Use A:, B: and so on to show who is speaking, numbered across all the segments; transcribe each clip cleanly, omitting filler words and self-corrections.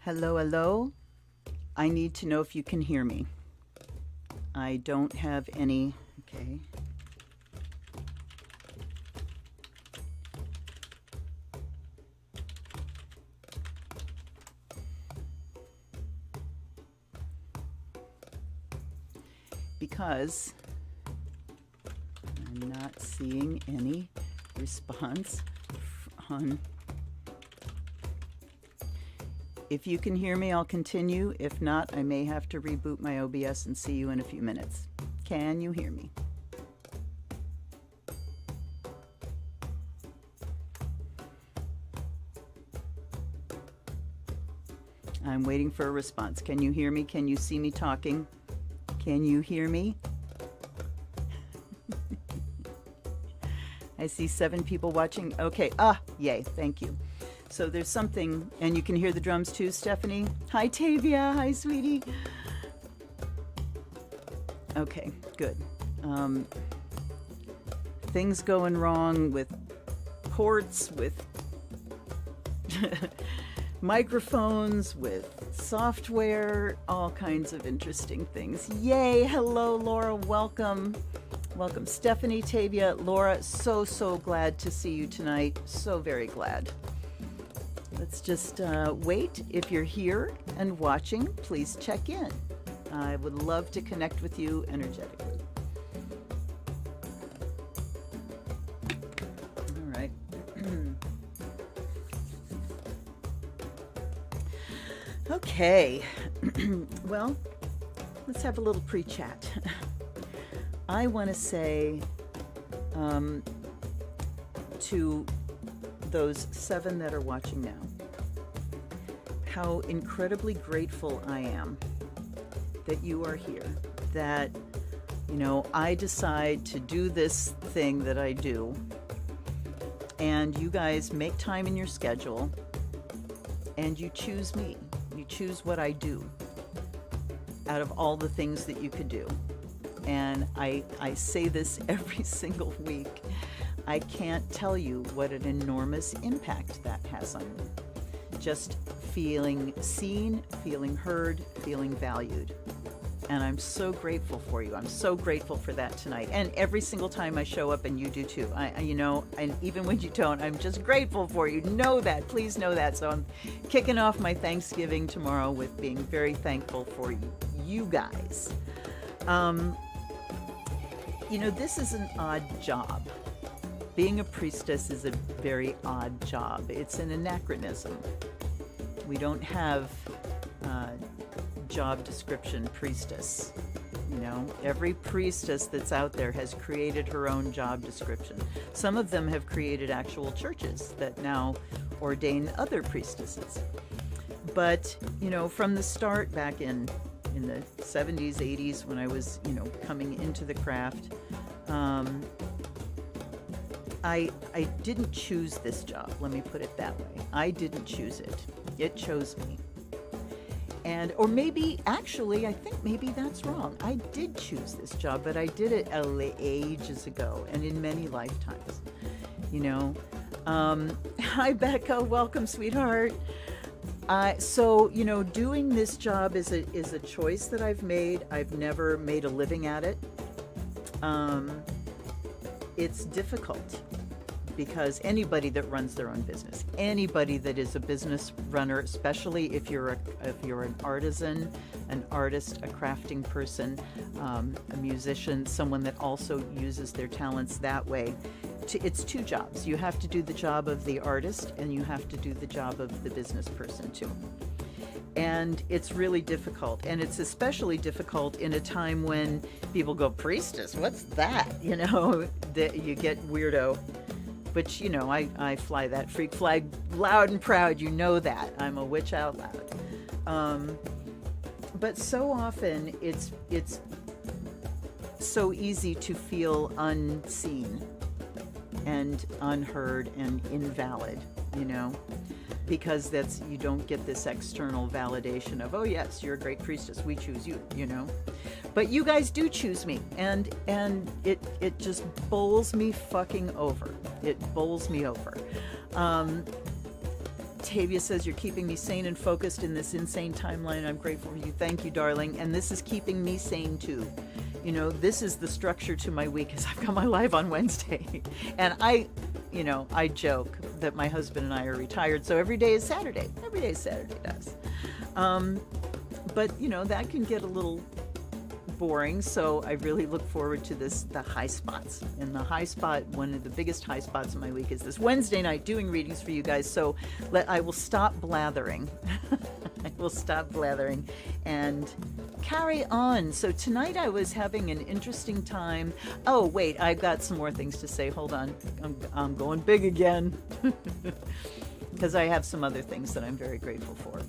A: Hello, hello. I need to know if you can hear me. I don't have any. Okay. Because I'm not seeing any response on. If you can hear me, I'll continue. If not, I may have to reboot my OBS and see you in a few minutes. Can you hear me? I'm waiting for a response. Can you hear me? Can you see me talking? Can you hear me? I see 7 people watching. Okay. Yay. Thank you. So there's something, and you can hear the drums too, Stephanie. Hi, Tavia. Hi, sweetie. Okay, good. Things going wrong with ports, with microphones, with software, all kinds of interesting things. Yay. Hello, Laura. Welcome. Welcome, Stephanie, Tavia, Laura. So glad to see you tonight. So very glad. Let's just wait. If you're here and watching, please check in. I would love to connect with you energetically. All right. Okay. Well, let's have a little pre-chat. I want to say to those 7 that are watching now, how incredibly grateful I am that you are here, that, you know, I decide to do this thing that I do, and you guys make time in your schedule, and you choose me. You choose what I do out of all the things that you could do. And I say this every single week. I can't tell you what an enormous impact that has on me. Just feeling seen, feeling heard, feeling valued. And I'm so grateful for you. I'm so grateful for that tonight. And every single time I show up, and you do too. And even when you don't, I'm just grateful for you. Know that. Please know that. So I'm kicking off my Thanksgiving tomorrow with being very thankful for you guys. You know, this is an odd job. Being a priestess is a very odd job. It's an anachronism. We don't have job description priestess. You know, every priestess that's out there has created her own job description. Some of them have created actual churches that now ordain other priestesses. But, you know, from the start back in the 70s, 80s, when I was, you know, coming into the craft, I didn't choose this job. Let me put it that way. I didn't choose it. It chose me. And, or maybe, actually, I think maybe that's wrong. I did choose this job, but I did it ages ago and in many lifetimes, you know. Hi, Becca. Welcome, sweetheart. So, you know, doing this job is a choice that I've made. I've never made a living at it. It's difficult because anybody that runs their own business, anybody that is a business runner, especially if you're an artisan, an artist, a crafting person, a musician, someone that also uses their talents that way, it's 2 jobs. You have to do the job of the artist and you have to do the job of the business person too. And it's really difficult. And it's especially difficult in a time when people go, priestess, what's that? You know, that you get weirdo. Which, you know, I fly that freak flag loud and proud. You know that. I'm a witch out loud. But so often it's so easy to feel unseen and unheard and invalid, you know, because you don't get this external validation of, oh yes, you're a great priestess, we choose you, you know. But you guys do choose me, and it just bowls me fucking over. It bowls me over. Tavia says, you're keeping me sane and focused in this insane timeline. I'm grateful for you. Thank you, darling. And this is keeping me sane too. You know, this is the structure to my week, as I've got my live on Wednesday. And I joke that my husband and I are retired, so every day is Saturday. Every day is Saturday to us. But, you know, that can get a little boring, so I really look forward to the high spots. And the high spot, one of the biggest high spots of my week, is this Wednesday night doing readings for you guys. So I will stop blathering. I will stop blathering and carry on. So tonight I was having an interesting time. Oh, wait, I've got some more things to say. Hold on. I'm going big again. Because I have some other things that I'm very grateful for.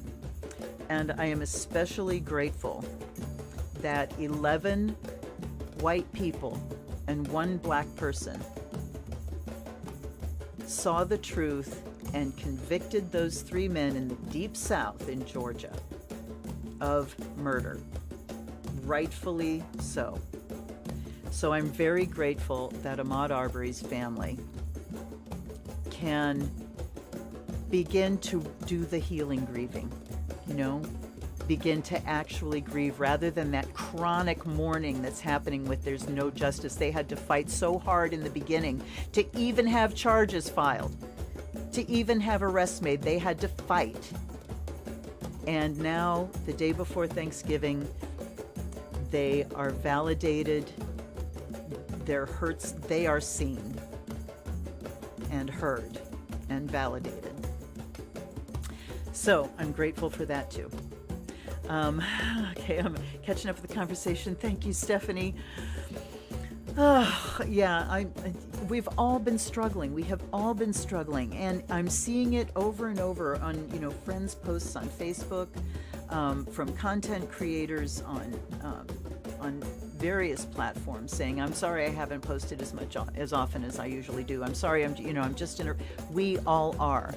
A: And I am especially grateful that 11 white people and 1 black person saw the truth and convicted those 3 men in the deep south in Georgia of murder. Rightfully so. So I'm very grateful that Ahmaud Arbery's family can begin to do the healing grieving, you know, begin to actually grieve rather than that chronic mourning that's happening with there's no justice. They had to fight so hard in the beginning to even have charges filed, to even have arrests made. They had to fight. And now, the day before Thanksgiving, they are validated. Their hurts, they are seen and heard and validated. So I'm grateful for that too. Okay, I'm catching up with the conversation. Thank you, Stephanie. Oh, yeah, we've all been struggling. We have all been struggling, and I'm seeing it over and over on, you know, friends' posts on Facebook, from content creators on various platforms saying, "I'm sorry I haven't posted as often as I usually do. I'm sorry, I'm just in a." We all are.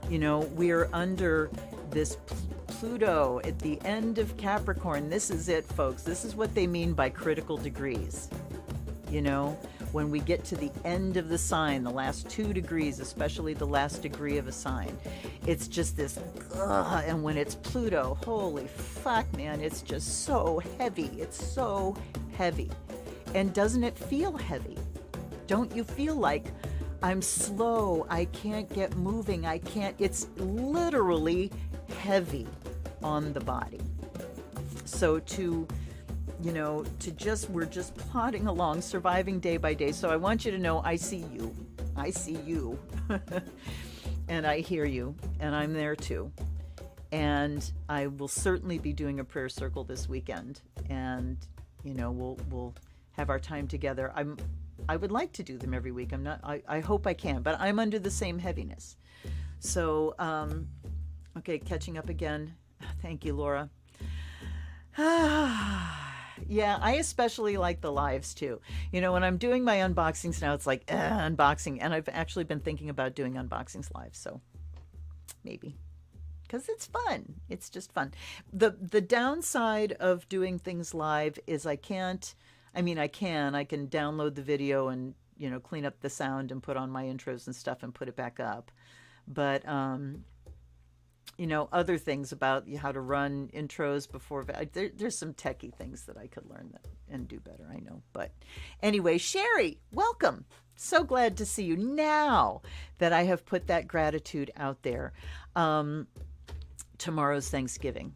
A: You know, we're under this Pluto at the end of Capricorn. This is it, folks. This is what they mean by critical degrees. You know, when we get to the end of the sign, the last 2 degrees, especially the last degree of a sign, it's just this, and when it's Pluto, holy fuck, man, it's just so heavy. It's so heavy. And doesn't it feel heavy? Don't you feel like, I'm slow, I can't get moving, it's literally heavy on the body. So we're just plodding along, surviving day by day. So I want you to know, I see you. And I hear you, and I'm there too. And I will certainly be doing a prayer circle this weekend, and, you know, we'll have our time together. I would like to do them every week. I hope I can, but I'm under the same heaviness. So, okay, catching up again. Thank you, Laura. Yeah, I especially like the lives too. You know, when I'm doing my unboxings now, it's like unboxing, and I've actually been thinking about doing unboxings live, so maybe. Because it's fun. It's just fun. The downside of doing things live is I can download the video and, you know, clean up the sound and put on my intros and stuff and put it back up. But, you know, other things about how to run intros before, there's some techie things that I could learn and do better, I know. But anyway, Sherry, welcome. So glad to see you now that I have put that gratitude out there. Tomorrow's Thanksgiving.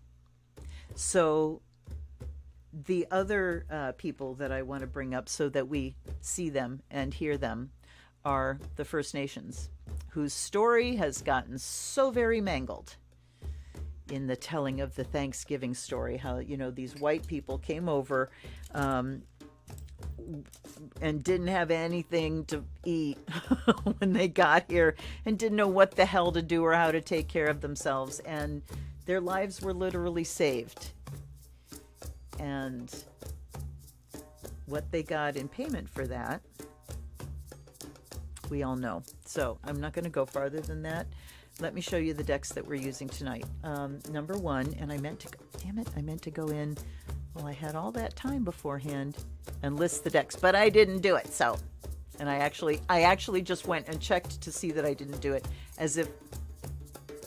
A: So the other people that I want to bring up so that we see them and hear them are the First Nations, whose story has gotten so very mangled in the telling of the Thanksgiving story. How, you know, these white people came over and didn't have anything to eat when they got here and didn't know what the hell to do or how to take care of themselves. And their lives were literally saved. And what they got in payment for that, we all know. So I'm not going to go farther than that. Let me show you the decks that we're using tonight. Number 1, and I meant to go in, well, I had all that time beforehand and list the decks, but I didn't do it. So, and I actually just went and checked to see that I didn't do it, as if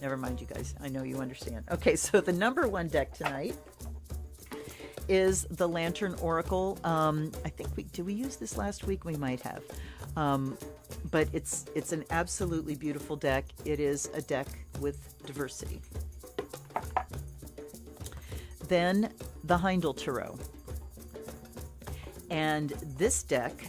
A: Never mind, you guys. I know you understand. Okay, so the number one deck tonight is the Lantern Oracle. I think did we use this last week? We might have. But it's an absolutely beautiful deck. It is a deck with diversity. Then the Heindel Tarot. And this deck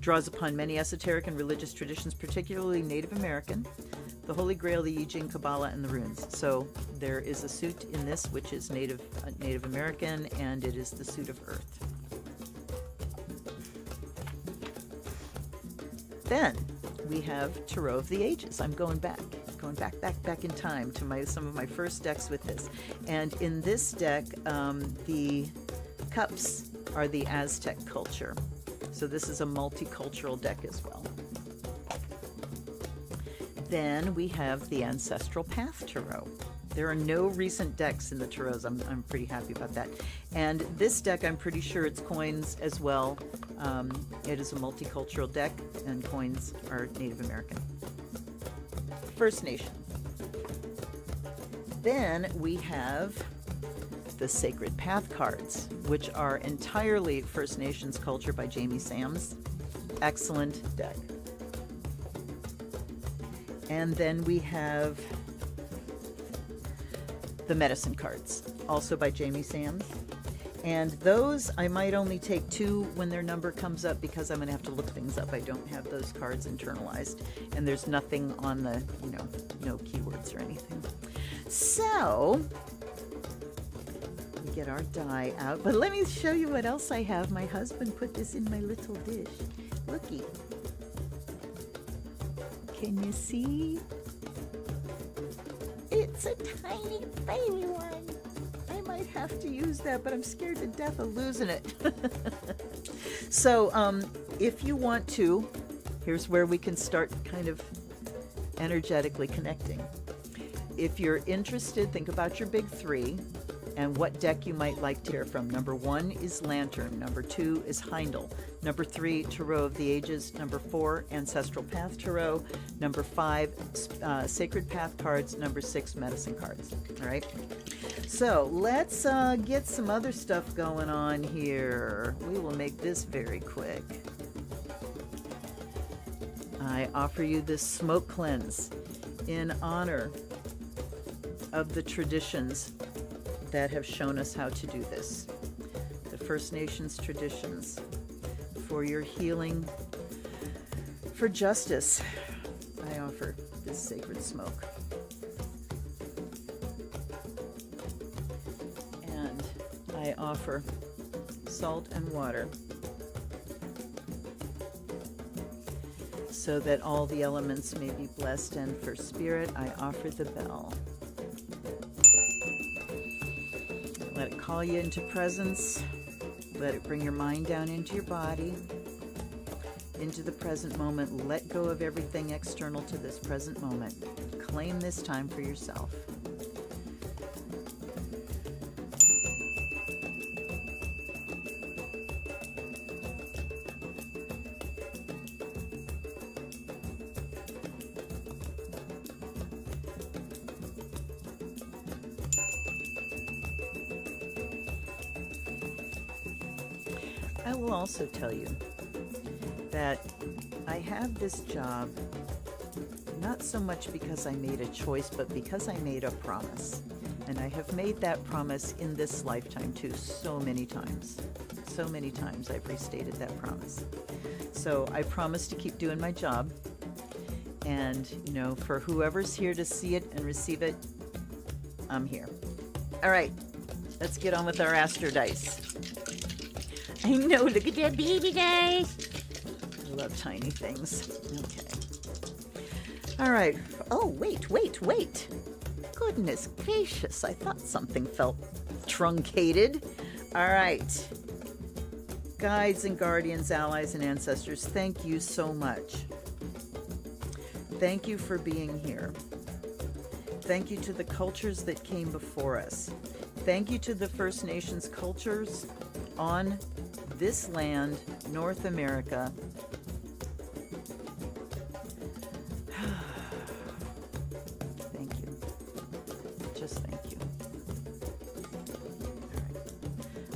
A: draws upon many esoteric and religious traditions, particularly Native American, the Holy Grail, the I Ching, Kabbalah, and the runes. So there is a suit in this which is Native American, and it is the suit of Earth. Then we have Tarot of the Ages. I'm going back in time to some of my first decks with this. And in this deck, the cups are the Aztec culture. So this is a multicultural deck as well. Then we have the Ancestral Path Tarot. There are no recent decks in the Tarots. I'm pretty happy about that. And this deck, I'm pretty sure it's coins as well. It is a multicultural deck, and coins are Native American. First Nation. Then we have the Sacred Path cards, which are entirely First Nations culture by Jamie Sams. Excellent deck. And then we have the Medicine cards, also by Jamie Sams. And those, I might only take 2 when their number comes up, because I'm going to have to look things up. I don't have those cards internalized. And there's nothing on the, no keywords or anything. So we get our die out. But let me show you what else I have. My husband put this in my little dish. Looky. Can you see? It's a tiny baby one. I might have to use that, but I'm scared to death of losing it. So if you want to, here's where we can start kind of energetically connecting. If you're interested, think about your big 3 and what deck you might like to hear from. Number 1 is Lantern. Number 2 is Heindel. Number 3, Tarot of the Ages. Number 4, Ancestral Path Tarot. Number 5, Sacred Path cards. Number 6, Medicine cards. All right. So let's get some other stuff going on here. We will make this very quick. I offer you this smoke cleanse in honor of the traditions that have shown us how to do this. The First Nations traditions. For your healing, for justice, I offer this sacred smoke. And I offer salt and water so that all the elements may be blessed. And for spirit, I offer the bell. Let it call you into presence. Let it bring your mind down into your body, into the present moment. Let go of everything external to this present moment. Claim this time for yourself. I will also tell you that I have this job not so much because I made a choice, but because I made a promise. And I have made that promise in this lifetime too, so many times. So many times I've restated that promise. So I promise to keep doing my job. And, for whoever's here to see it and receive it, I'm here. All right, let's get on with our Astrodice. I know, look at that baby dice. I love tiny things. Okay. All right. Oh, wait. Goodness gracious. I thought something felt truncated. All right. Guides and guardians, allies and ancestors, thank you so much. Thank you for being here. Thank you to the cultures that came before us. Thank you to the First Nations cultures on this land, North America, thank you. Just thank you.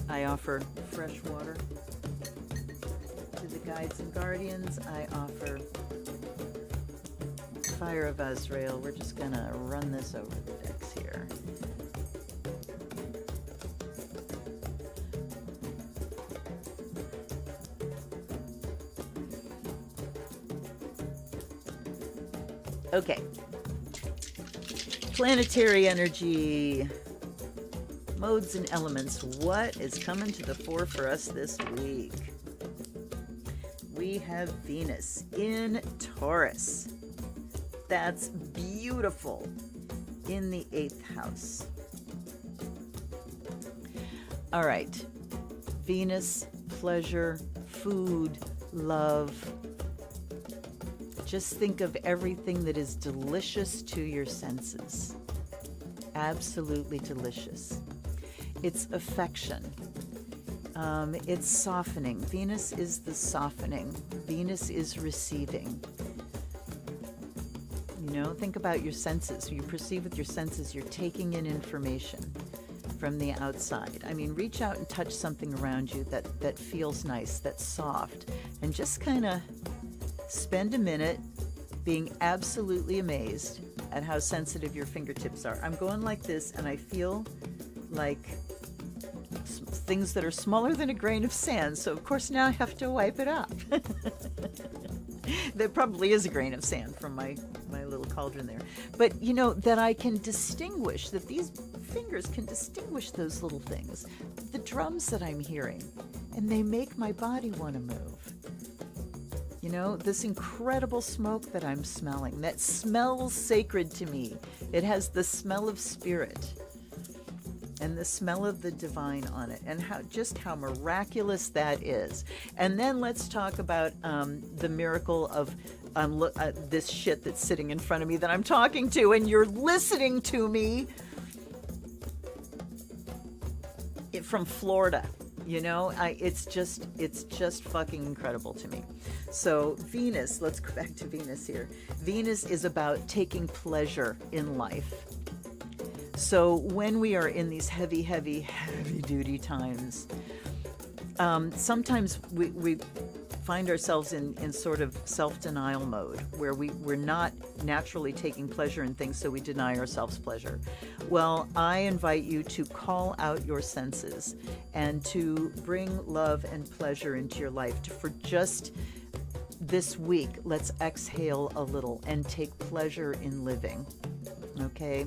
A: All right. I offer fresh water to the guides and guardians. I offer Fire of Azrael. We're just gonna run this over the decks here. Okay. Planetary energy, modes and elements. What is coming to the fore for us this week? We have Venus in Taurus. That's beautiful, in the 8th house. All right. Venus, pleasure, food, love. Just think of everything that is delicious to your senses. Absolutely delicious. It's affection. It's softening. Venus is the softening. Venus is receiving. You know, think about your senses. You perceive with your senses. You're taking in information from the outside. I mean, reach out and touch something around you that feels nice, that's soft, and just kind of spend a minute being absolutely amazed at how sensitive your fingertips are. I'm going like this, and I feel like things that are smaller than a grain of sand. So, of course, now I have to wipe it up. There probably is a grain of sand from my little cauldron there. But, you know, that I can distinguish, that these fingers can distinguish those little things. The drums that I'm hearing, and they make my body want to move. You know, this incredible smoke that I'm smelling, that smells sacred to me. It has the smell of spirit and the smell of the divine on it, and how miraculous that is. And then let's talk about the miracle of this shit that's sitting in front of me that I'm talking to, and you're listening to me from Florida. You know, it's just fucking incredible to me. So Venus, let's go back to Venus here. Venus is about taking pleasure in life. So when we are in these heavy duty times, sometimes we find ourselves in sort of self-denial mode, where we're not naturally taking pleasure in things, so we deny ourselves pleasure. Well, I invite you to call out your senses and to bring love and pleasure into your life. For just this week, let's exhale a little and take pleasure in living. Okay?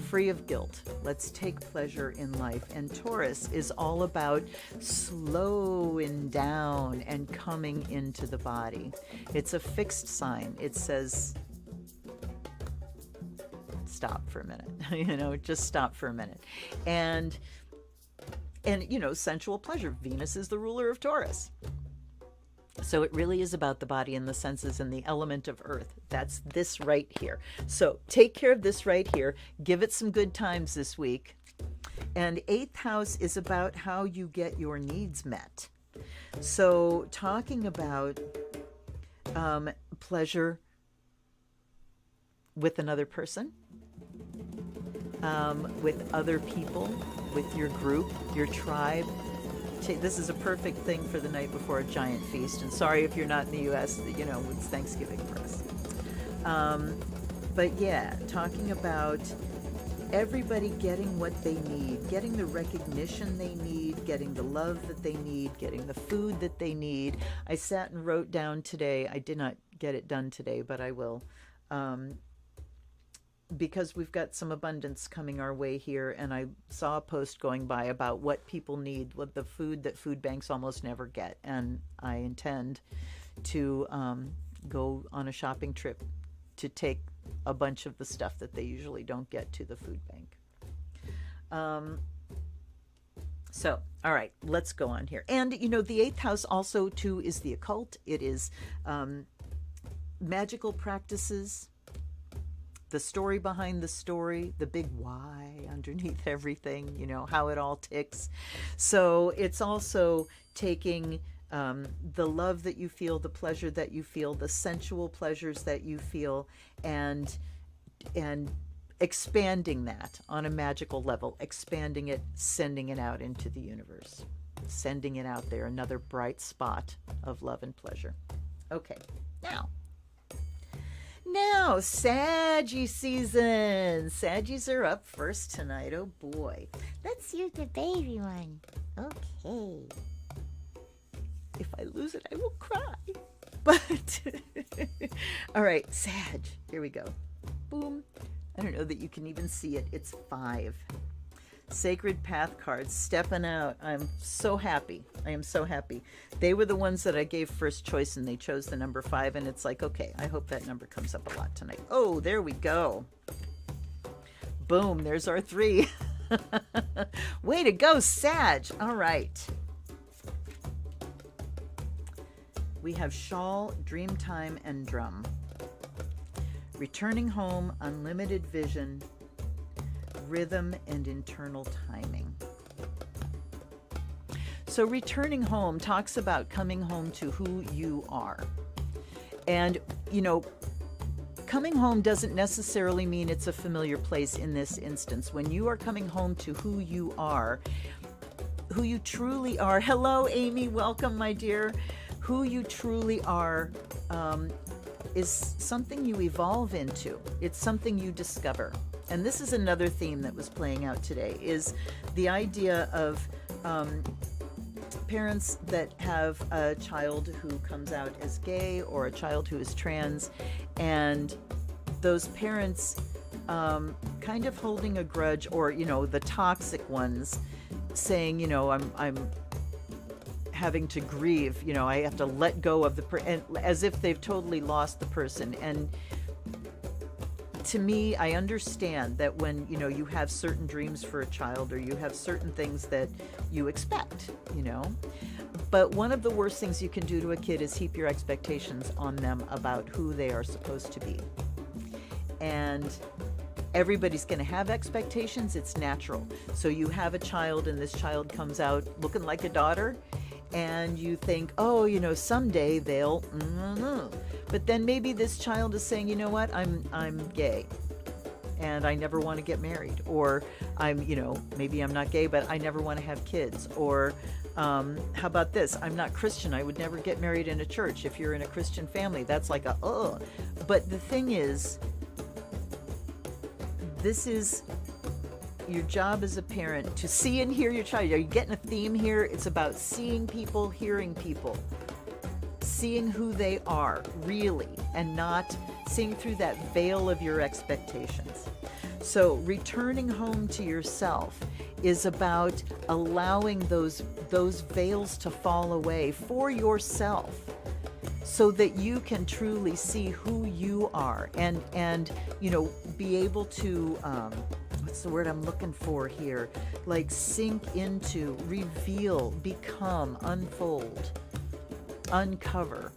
A: Free of guilt. Let's take pleasure in life. And Taurus is all about slowing down and coming into the body. It's a fixed sign. It says, stop for a minute. You know, just stop for a minute. And you know, sensual pleasure. Venus is the ruler of Taurus. So it really is about the body and the senses and the element of earth. That's this right here. So take care of this right here. Give it some good times this week. And 8th house is about how you get your needs met. So talking about pleasure with another person, with other people, with your group, your tribe. This is a perfect thing for the night before a giant feast. And sorry if you're not in the U.S., you know, it's Thanksgiving for us. But yeah, talking about everybody getting what they need, getting the recognition they need, getting the love that they need, getting the food that they need. I sat and wrote down today. I did not get it done today, but I will. Because we've got some abundance coming our way here, and I saw a post going by about what people need, what the food that food banks almost never get, and I intend to go on a shopping trip to take a bunch of the stuff that they usually don't get to the food bank. So, all right, let's go on here. And, you know, the 8th house also, too, is the occult. It is magical practices. the story behind the story, the big why underneath everything, you know, how it all ticks. So it's also taking the love that you feel, the pleasure that you feel, the sensual pleasures that you feel, and expanding that on a magical level, expanding it, sending it out into the universe, sending it out there, another bright spot of love and pleasure. Okay, now Saggy season. Saggies are up first tonight. Oh boy.
B: Let's use the baby one. Okay.
A: If I lose it, I will cry. But, all right, Sag, here we go. Boom. I don't know that you can even see it. It's 5. Sacred Path cards, stepping out. I'm so happy. I am so happy. They were the ones that I gave first choice, and they chose the number 5, and it's like, okay, I hope that number comes up a lot tonight. Oh, there we go. Boom, there's our 3. Way to go, Sag. All right. We have Shawl, Dreamtime, and Drum. Returning home, unlimited vision, rhythm, and internal timing. So returning home talks about coming home to who you are. And, you know, coming home doesn't necessarily mean it's a familiar place in this instance. When you are coming home to who you are, who you truly are. Hello, Amy. Welcome, my dear. Who you truly are is something you evolve into. It's something you discover. And this is another theme that was playing out today, is the idea of parents that have a child who comes out as gay or a child who is trans, and those parents kind of holding a grudge, or, you know, the toxic ones saying, you know, I'm having to grieve, you know, I have to let go of the person, as if they've totally lost the person. And to me, I understand that when, you know, you have certain dreams for a child, or you have certain things that you expect, you know, but one of the worst things you can do to a kid is heap your expectations on them about who they are supposed to be. And everybody's going to have expectations. It's natural. So you have a child, and this child comes out looking like a daughter, and you think, oh, you know, someday they'll, but then maybe this child is saying, you know what, I'm gay, and I never want to get married, or I'm, you know, maybe I'm not gay, but I never want to have kids, or how about this, I'm not Christian, I would never get married in a church. If you're in a Christian family, that's like a, oh. But the thing is, this is your job as a parent, to see and hear your child. Are you getting a theme here? It's about seeing people, hearing people, seeing who they are really, and not seeing through that veil of your expectations. So returning home to yourself is about allowing those veils to fall away for yourself, so that you can truly see who you are, and you know, be able to what's the word I'm looking for here? Like sink into, reveal, become, unfold, uncover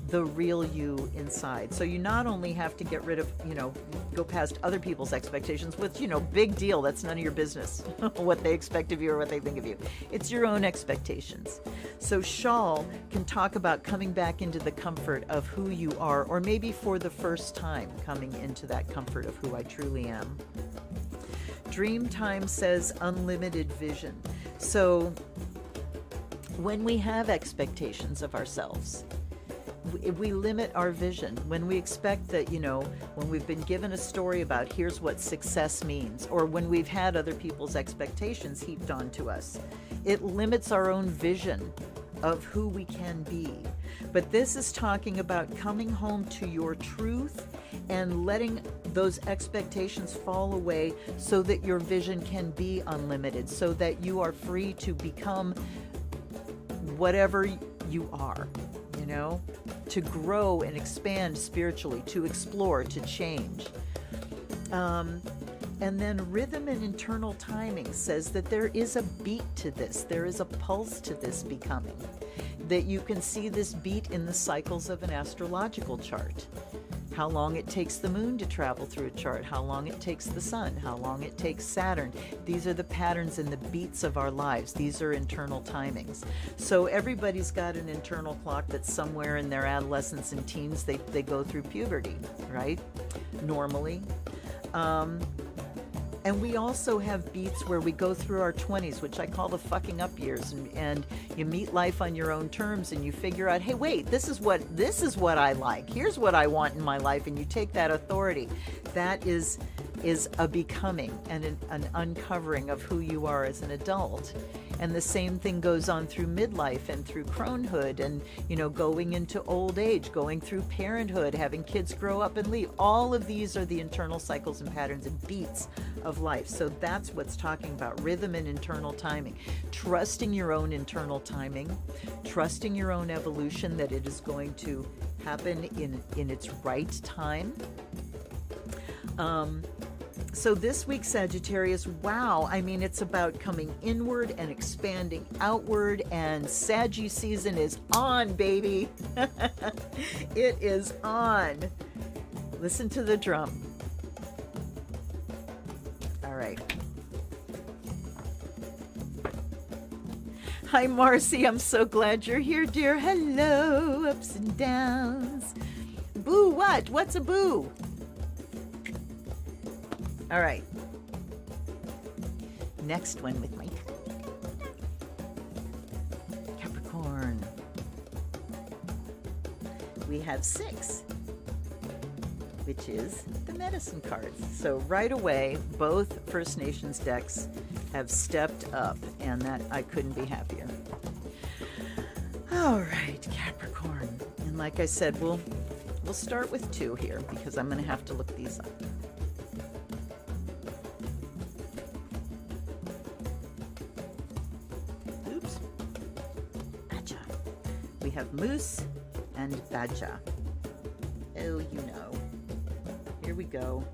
A: the real you inside. So you not only have to get rid of, you know, go past other people's expectations, which, you know, big deal. That's none of your business what they expect of you or what they think of you. It's your own expectations. So Shawl can talk about coming back into the comfort of who you are, or maybe for the first time coming into that comfort of who I truly am. Dreamtime says unlimited vision. So when we have expectations of ourselves, we limit our vision. When we expect that, you know, when we've been given a story about here's what success means, or when we've had other people's expectations heaped onto us, it limits our own vision of who we can be. But this is talking about coming home to your truth and letting those expectations fall away, so that your vision can be unlimited, so that you are free to become whatever you are, you know, to grow and expand spiritually, to explore, to change. And then rhythm and internal timing says that there is a beat to this. There is a pulse to this becoming, that you can see this beat in the cycles of an astrological chart. how long it takes the moon to travel through a chart, how long it takes the sun, how long it takes Saturn. These are the patterns and the beats of our lives. These are internal timings. So everybody's got an internal clock that's somewhere in their adolescence and teens. They go through puberty, right? Normally. And we also have beats where we go through our 20s, which I call the fucking up years, and you meet life on your own terms, and you figure out, hey, wait, this is what I like. Here's what I want in my life, and you take that authority. That is a becoming and an uncovering of who you are as an adult. And the same thing goes on through midlife and through cronehood and, you know, going into old age, going through parenthood, having kids grow up and leave. All of these are the internal cycles and patterns and beats of life. So that's what's talking about, rhythm and internal timing. Trusting your own internal timing, trusting your own evolution, that it is going to happen in its right time. So this week, Sagittarius, wow, I mean, it's about coming inward and expanding outward, and Saggy season is on, baby. It is on. Listen to the drum. All right. Hi, Marcy. I'm so glad you're here, dear. Hello, ups and downs. Boo, what? What's a boo? All right. Next one with my Capricorn. We have 6, which is the medicine cards. So right away, both First Nations decks have stepped up, and that I couldn't be happier. All right, Capricorn. And like I said, we'll start with 2 here because I'm going to have to look these up. We have Moose and Badger. Oh, you know. Here we go.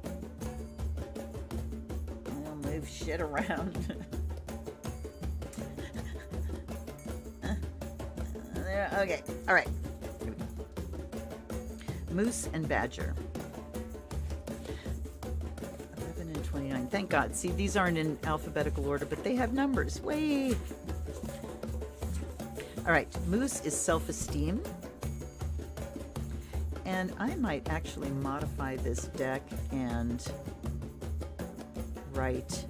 A: I'll move shit around. Okay, all right. Moose and Badger. 11 and 29. Thank God. See, these aren't in alphabetical order, but they have numbers. Wait. All right, Moose is self-esteem. And I might actually modify this deck and write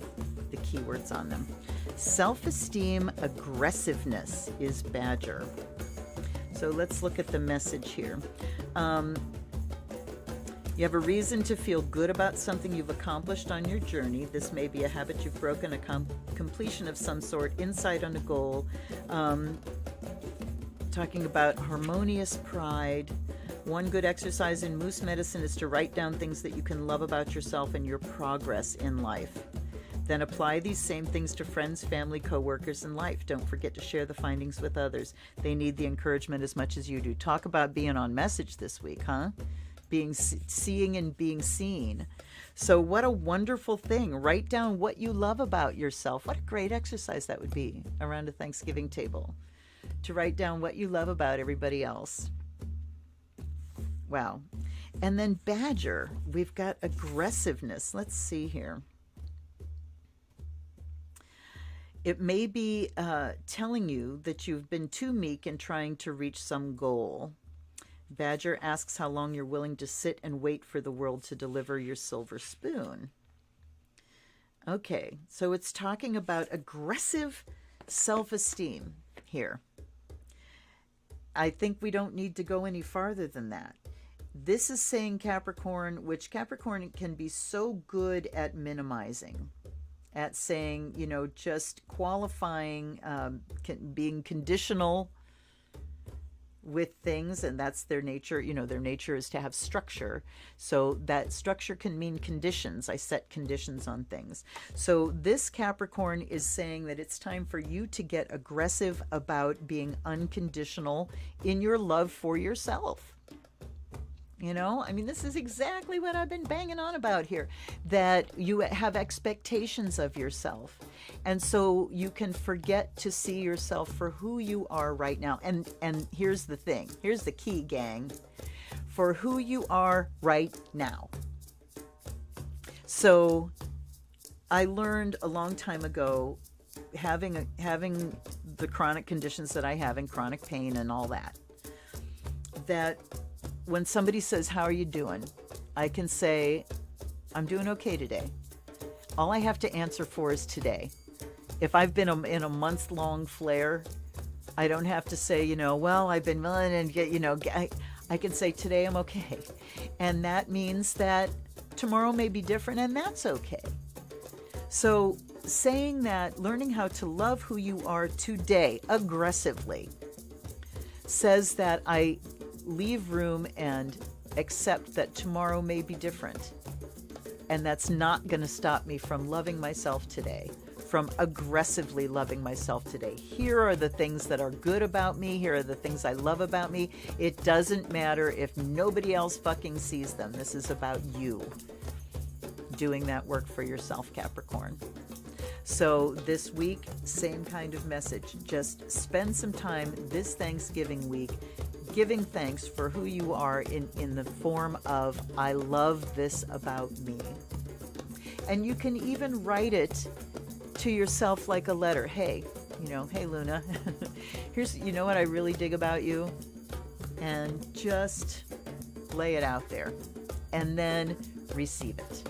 A: the keywords on them. Self-esteem, aggressiveness is Badger. So let's look at the message here. You have a reason to feel good about something you've accomplished on your journey. This may be a habit you've broken, a completion of some sort, insight on a goal. Talking about harmonious pride. One good exercise in Moose medicine is to write down things that you can love about yourself and your progress in life. Then apply these same things to friends, family, co-workers, and life. Don't forget to share the findings with others. They need the encouragement as much as you do. Talk about being on message this week, huh? Seeing and being seen. So what a wonderful thing. Write down what you love about yourself. What a great exercise that would be around a Thanksgiving table, to write down what you love about everybody else. Wow. And then Badger, we've got aggressiveness. Let's see here. It may be telling you that you've been too meek in trying to reach some goal. Badger asks how long you're willing to sit and wait for the world to deliver your silver spoon. Okay, so it's talking about aggressive self-esteem here. I think we don't need to go any farther than that. This is saying Capricorn, which Capricorn can be so good at minimizing, at saying, you know, just qualifying, being conditional with things, and that's their nature. You know, their nature is to have structure. So that structure can mean conditions. I set conditions on things. So this Capricorn is saying that it's time for you to get aggressive about being unconditional in your love for yourself. You know, I mean, this is exactly what I've been banging on about here, that you have expectations of yourself. And so you can forget to see yourself for who you are right now. And here's the thing. Here's the key, gang. for who you are right now. So I learned a long time ago, having the chronic conditions that I have and chronic pain and all that, that when somebody says, how are you doing? I can say, I'm doing okay today. All I have to answer for is today. If I've been in a month-long flare, I don't have to say, well, I've been and get, I can say today I'm okay. And that means that tomorrow may be different, and that's okay. So saying that, learning how to love who you are today aggressively, says that I leave room and accept that tomorrow may be different. And that's not going to stop me from loving myself today, from aggressively loving myself today. Here are the things that are good about me. Here are the things I love about me. It doesn't matter if nobody else fucking sees them. This is about you doing that work for yourself, Capricorn. So this week, same kind of message. Just spend some time this Thanksgiving week giving thanks for who you are in the form of, I love this about me. And you can even write it to yourself like a letter. Hey, hey Luna, here's, what I really dig about you. And just lay it out there. And then receive it.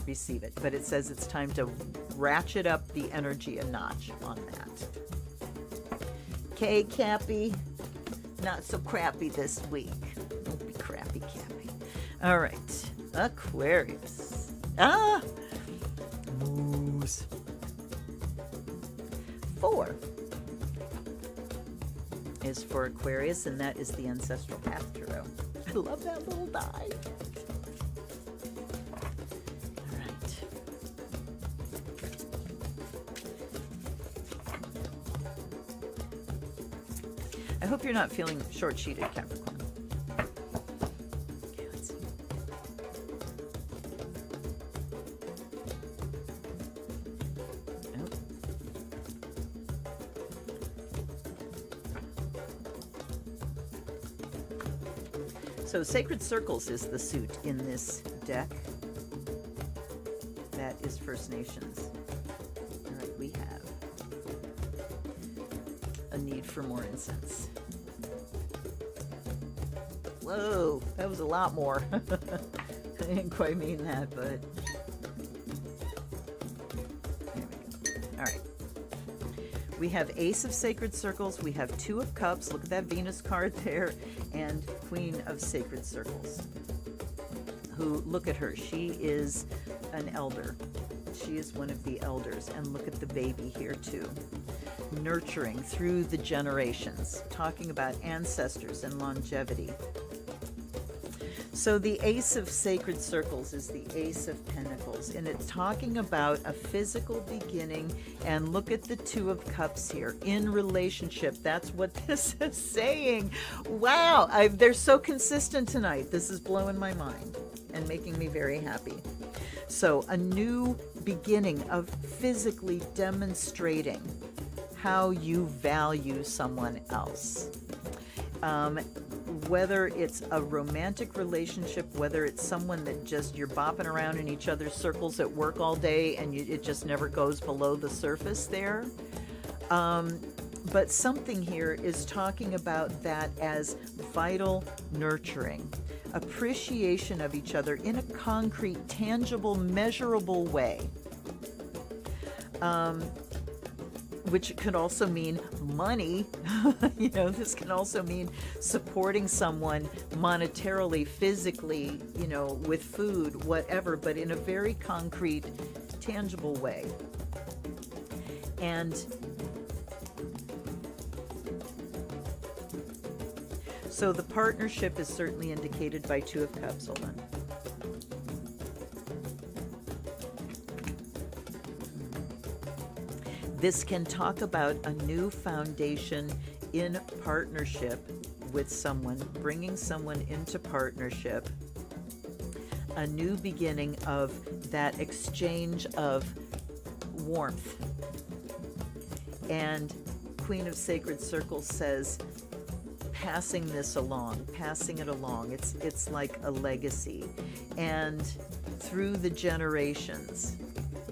A: Receive it. But it says it's time to ratchet up the energy a notch on that. Okay, Cappy. Not so crappy this week. Don't be crappy, Cappy. All right. Aquarius. Moose. 4 is for Aquarius, and that is the Ancestral Path Tarot. I love that little die. All right. I hope you're not feeling short-sheeted, Capricorn. Okay, let's see. Nope. So Sacred Circles is the suit in this deck. That is First Nations. All right, we have a need for more incense. Whoa, that was a lot more. I didn't quite mean that, but there we go. All right. We have Ace of Sacred Circles. We have Two of Cups. Look at that Venus card there. And Queen of Sacred Circles. Who, look at her. She is an elder. She is one of the elders. And look at the baby here, too. Nurturing through the generations. Talking about ancestors and longevity. So the Ace of Sacred Circles is the Ace of Pentacles, and it's talking about a physical beginning. And look at the Two of Cups here, in relationship. That's what this is saying. Wow, they're so consistent tonight. This is blowing my mind and making me very happy. So a new beginning of physically demonstrating how you value someone else. Whether it's a romantic relationship, whether it's someone that just you're bopping around in each other's circles at work all day and it just never goes below the surface there. But something here is talking about that as vital nurturing, appreciation of each other in a concrete, tangible, measurable way. Which could also mean money. This can also mean supporting someone monetarily, physically, with food, whatever, but in a very concrete, tangible way. And so the partnership is certainly indicated by Two of Cups. Hold on. This can talk about a new foundation in partnership with someone, bringing someone into partnership, a new beginning of that exchange of warmth. And Queen of Sacred Circles says passing this along, passing it along. It's like a legacy, and through the generations.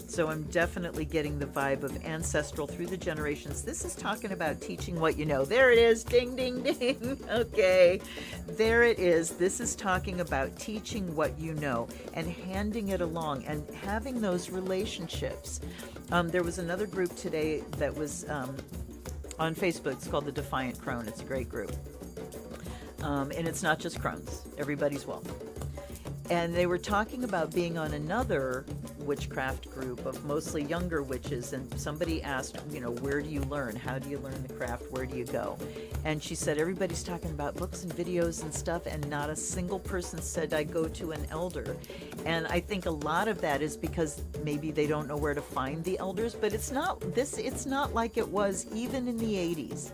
A: So I'm definitely getting the vibe of ancestral through the generations. This is talking about teaching what you know. There it is. Ding, ding, ding. Okay. There it is. This is talking about teaching what you know and handing it along and having those relationships. There was another group today that was on Facebook. It's called the Defiant Crone. It's a great group. And it's not just crones. Everybody's welcome. And they were talking about being on another witchcraft group of mostly younger witches, and somebody asked, you know, where do you learn? How do you learn the craft? Where do you go? And she said, everybody's talking about books and videos and stuff, and not a single person said, I go to an elder. And I think a lot of that is because maybe they don't know where to find the elders, but it's not like it was even in the 80s.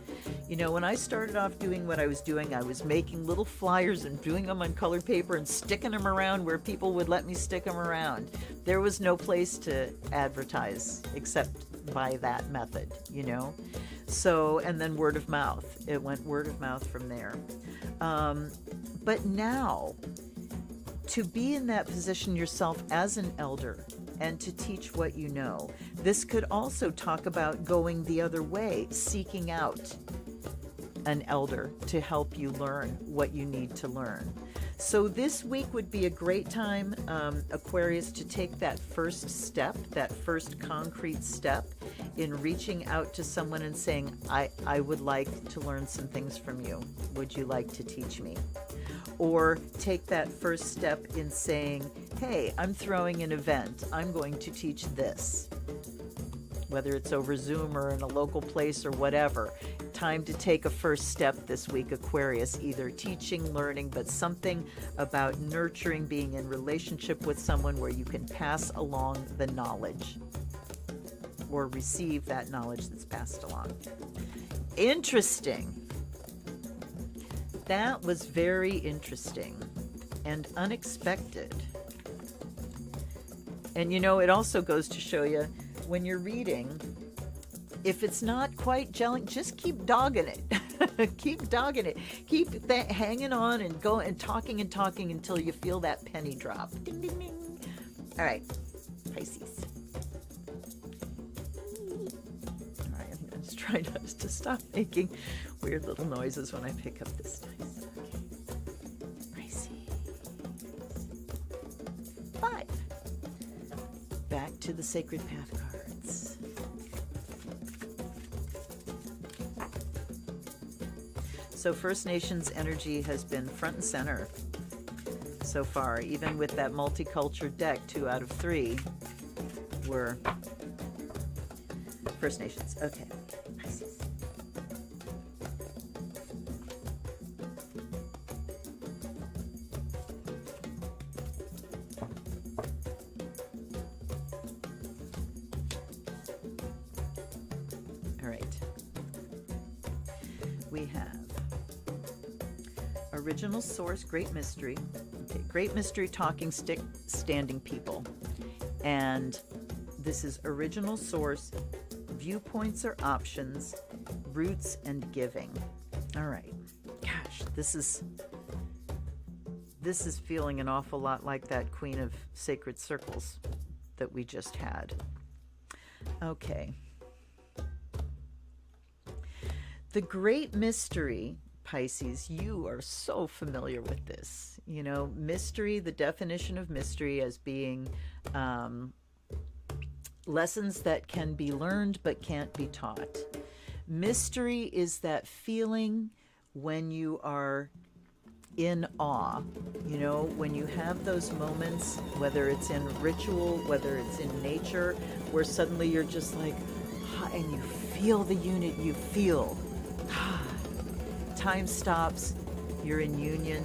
A: You know, when I started off doing what I was doing, I was making little flyers and doing them on colored paper and sticking them around where people would let me stick them around. There was no place to advertise except by that method, you know. So, and then word of mouth. It went word of mouth from there. But now, to be in that position yourself as an elder and to teach what you know, this could also talk about going the other way, seeking out an elder to help you learn what you need to learn. So this week would be a great time, Aquarius, to take that first step, that first concrete step in reaching out to someone and saying, I would like to learn some things from you. Would you like to teach me? Or take that first step in saying, hey, I'm throwing an event. I'm going to teach this. Whether it's over Zoom or in a local place or whatever. Time to take a first step this week, Aquarius, either teaching, learning, but something about nurturing, being in relationship with someone where you can pass along the knowledge or receive that knowledge that's passed along. Interesting. That was very interesting and unexpected. And you know, it also goes to show you when you're reading, if it's not quite gelling, just keep dogging it. Keep dogging it. Keep hanging on and go and talking until you feel that penny drop. Ding, ding, ding. All right, Pisces. All right, I'm just trying to stop making weird little noises when I pick up this dice. Okay. Pisces. 5. Back to the Sacred Path cards. So First Nations energy has been front and center so far, even with that multicultural deck. 2 out of 3 were First Nations. Okay, Pisces. All right. We have Original Source, Great Mystery. Okay, Great Mystery, Talking Stick, Standing People. And this is Original Source, Viewpoints or Options, Roots and Giving. All right. Gosh, this is feeling an awful lot like that Queen of Sacred Circles that we just had. Okay. The Great Mystery, Pisces, you are so familiar with this. You know, mystery, the definition of mystery as being lessons that can be learned but can't be taught. Mystery is that feeling when you are in awe, you know, when you have those moments, whether it's in ritual, whether it's in nature, where suddenly you're just like, and you feel the unit, you feel, time stops, you're in union.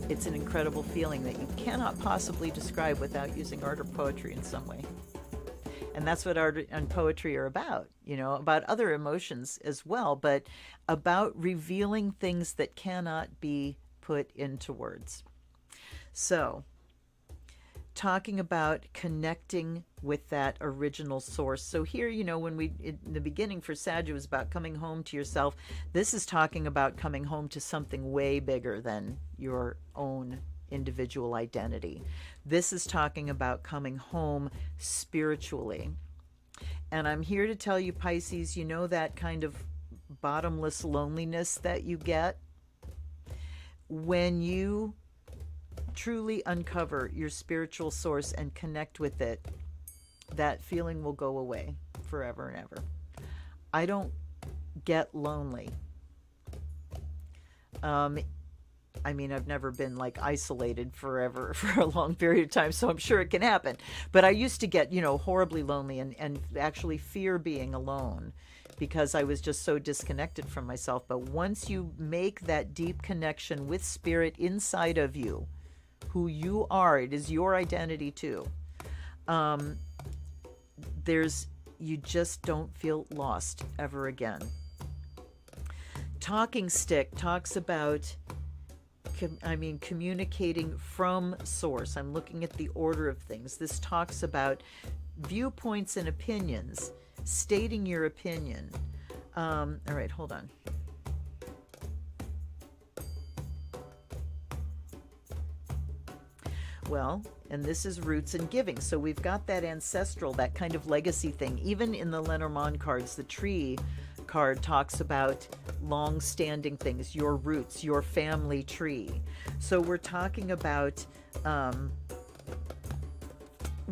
A: It's an incredible feeling that you cannot possibly describe without using art or poetry in some way. And that's what art and poetry are about, you know, about other emotions as well, but about revealing things that cannot be put into words. So, talking about connecting with that original source. So here, you know, when in the beginning for Sag, it was about coming home to yourself. This is talking about coming home to something way bigger than your own individual identity. This is talking about coming home spiritually. And I'm here to tell you, Pisces, you know that kind of bottomless loneliness that you get when you truly uncover your spiritual source and connect with it. That feeling will go away forever and ever. I don't get lonely. I mean, I've never been like isolated forever for a long period of time, so I'm sure it can happen. But I used to get, you know, horribly lonely and actually fear being alone because I was just so disconnected from myself. But once you make that deep connection with spirit inside of you, who you are, it is your identity too. You just don't feel lost ever again. Talking Stick talks about, communicating from source. I'm looking at the order of things. This talks about viewpoints and opinions, stating your opinion. All right, hold on. Well, and this is roots and giving. So we've got that ancestral, that kind of legacy thing. Even in the Lenormand cards, the tree card talks about long-standing things, your roots, your family tree. So we're talking about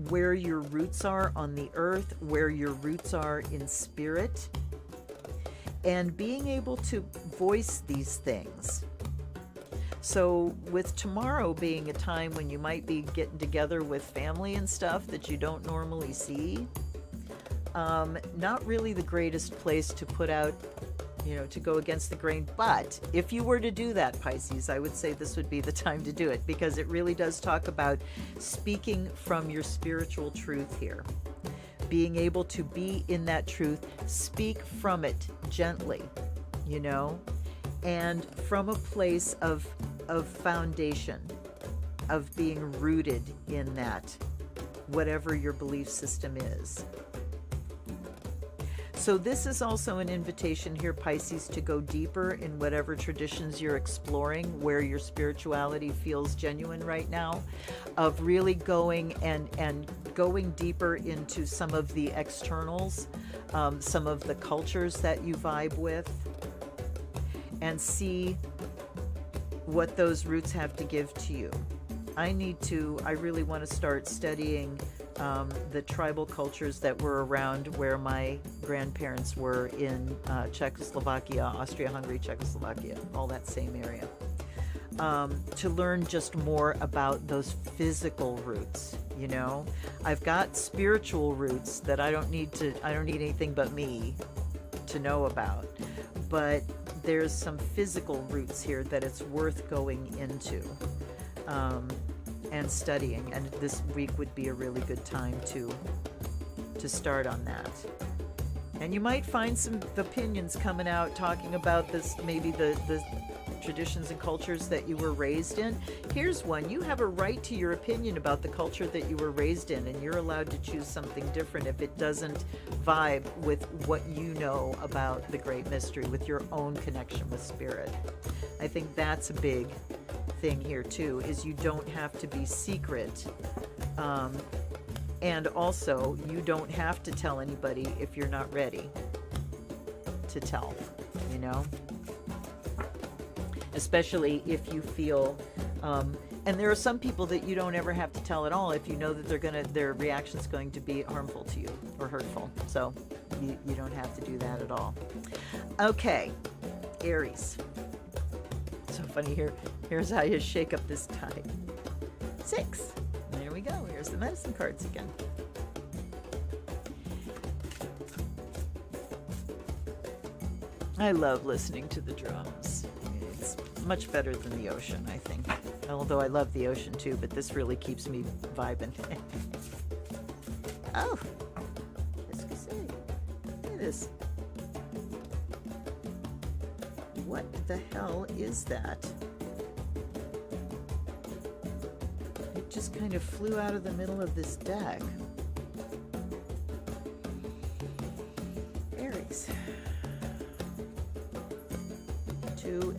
A: where your roots are on the earth, where your roots are in spirit, and being able to voice these things. So with tomorrow being a time when you might be getting together with family and stuff that you don't normally see, not really the greatest place to put out, you know, to go against the grain. But if you were to do that, Pisces, I would say this would be the time to do it, because it really does talk about speaking from your spiritual truth here. Being able to be in that truth, speak from it gently, you know, and from a place of foundation, of being rooted in that, whatever your belief system is. So this is also an invitation here, Pisces, to go deeper in whatever traditions you're exploring, where your spirituality feels genuine right now, of really going and going deeper into some of the externals, some of the cultures that you vibe with, and see what those roots have to give to you. I really want to start studying the tribal cultures that were around where my grandparents were in Czechoslovakia, Austria-Hungary, Czechoslovakia, all that same area. To learn just more about those physical roots, you know. I've got spiritual roots that I don't need anything but me to know about. But there's some physical roots here that it's worth going into and studying, and this week would be a really good time to start on that. And you might find some opinions coming out talking about this, maybe the traditions and cultures that you were raised in. Here's one. You have a right to your opinion about the culture that you were raised in, and you're allowed to choose something different if it doesn't vibe with what you know about the great mystery, with your own connection with spirit. I think that's a big thing here too, is you don't have to be secret, and also you don't have to tell anybody if you're not ready to tell, you know, especially if you feel and there are some people that you don't ever have to tell at all if you know that their reaction's going to be harmful to you or hurtful. So you don't have to do that at all. Okay, Aries. So funny here. Here's how you shake up this tie. 6. There we go. Here's the medicine cards again. I love listening to the drums. It's much better than the ocean, I think. Although I love the ocean too, but this really keeps me vibing. Oh, qu'est-ce que c'est? Look at this. What the hell is that? It just kind of flew out of the middle of this deck.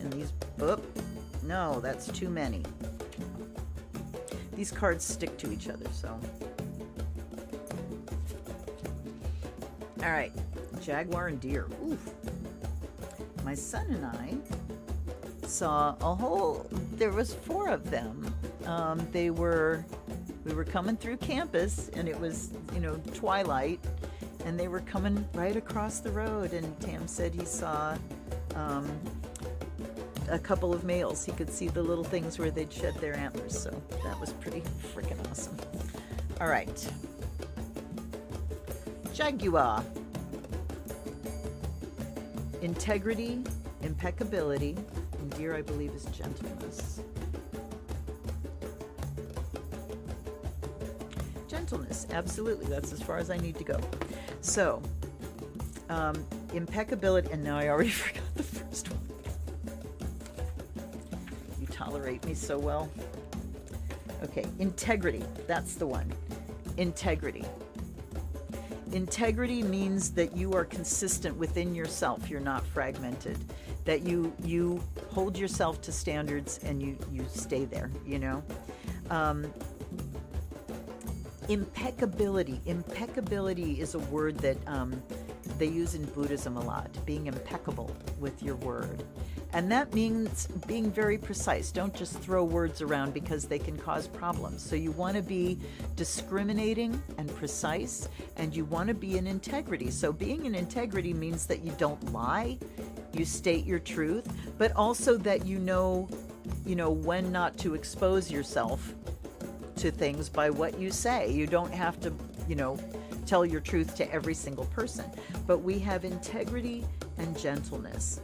A: and these, oop, no, that's too many. These cards stick to each other, so. All right, Jaguar and Deer. Oof. My son and I saw a whole, there was 4 of them. We were coming through campus, and it was, you know, twilight, and they were coming right across the road, and Tam said he saw a couple of males. He could see the little things where they'd shed their antlers, so that was pretty freaking awesome. All right. Jaguar. Integrity, impeccability, and Deer, I believe, is gentleness. Gentleness, absolutely. That's as far as I need to go. So, impeccability, and now I already forgot the first one. You tolerate me so well. Okay, integrity, that's the one. Integrity. Integrity means that you are consistent within yourself. You're not fragmented. That you hold yourself to standards and you stay there, you know. Impeccability. Impeccability is a word that they use in Buddhism a lot, being impeccable with your word. And that means being very precise. Don't just throw words around because they can cause problems. So you want to be discriminating and precise, and you want to be in integrity. So being in integrity means that you don't lie, you state your truth, but also that you know when not to expose yourself to things by what you say. You don't have to, tell your truth to every single person. But we have integrity and gentleness.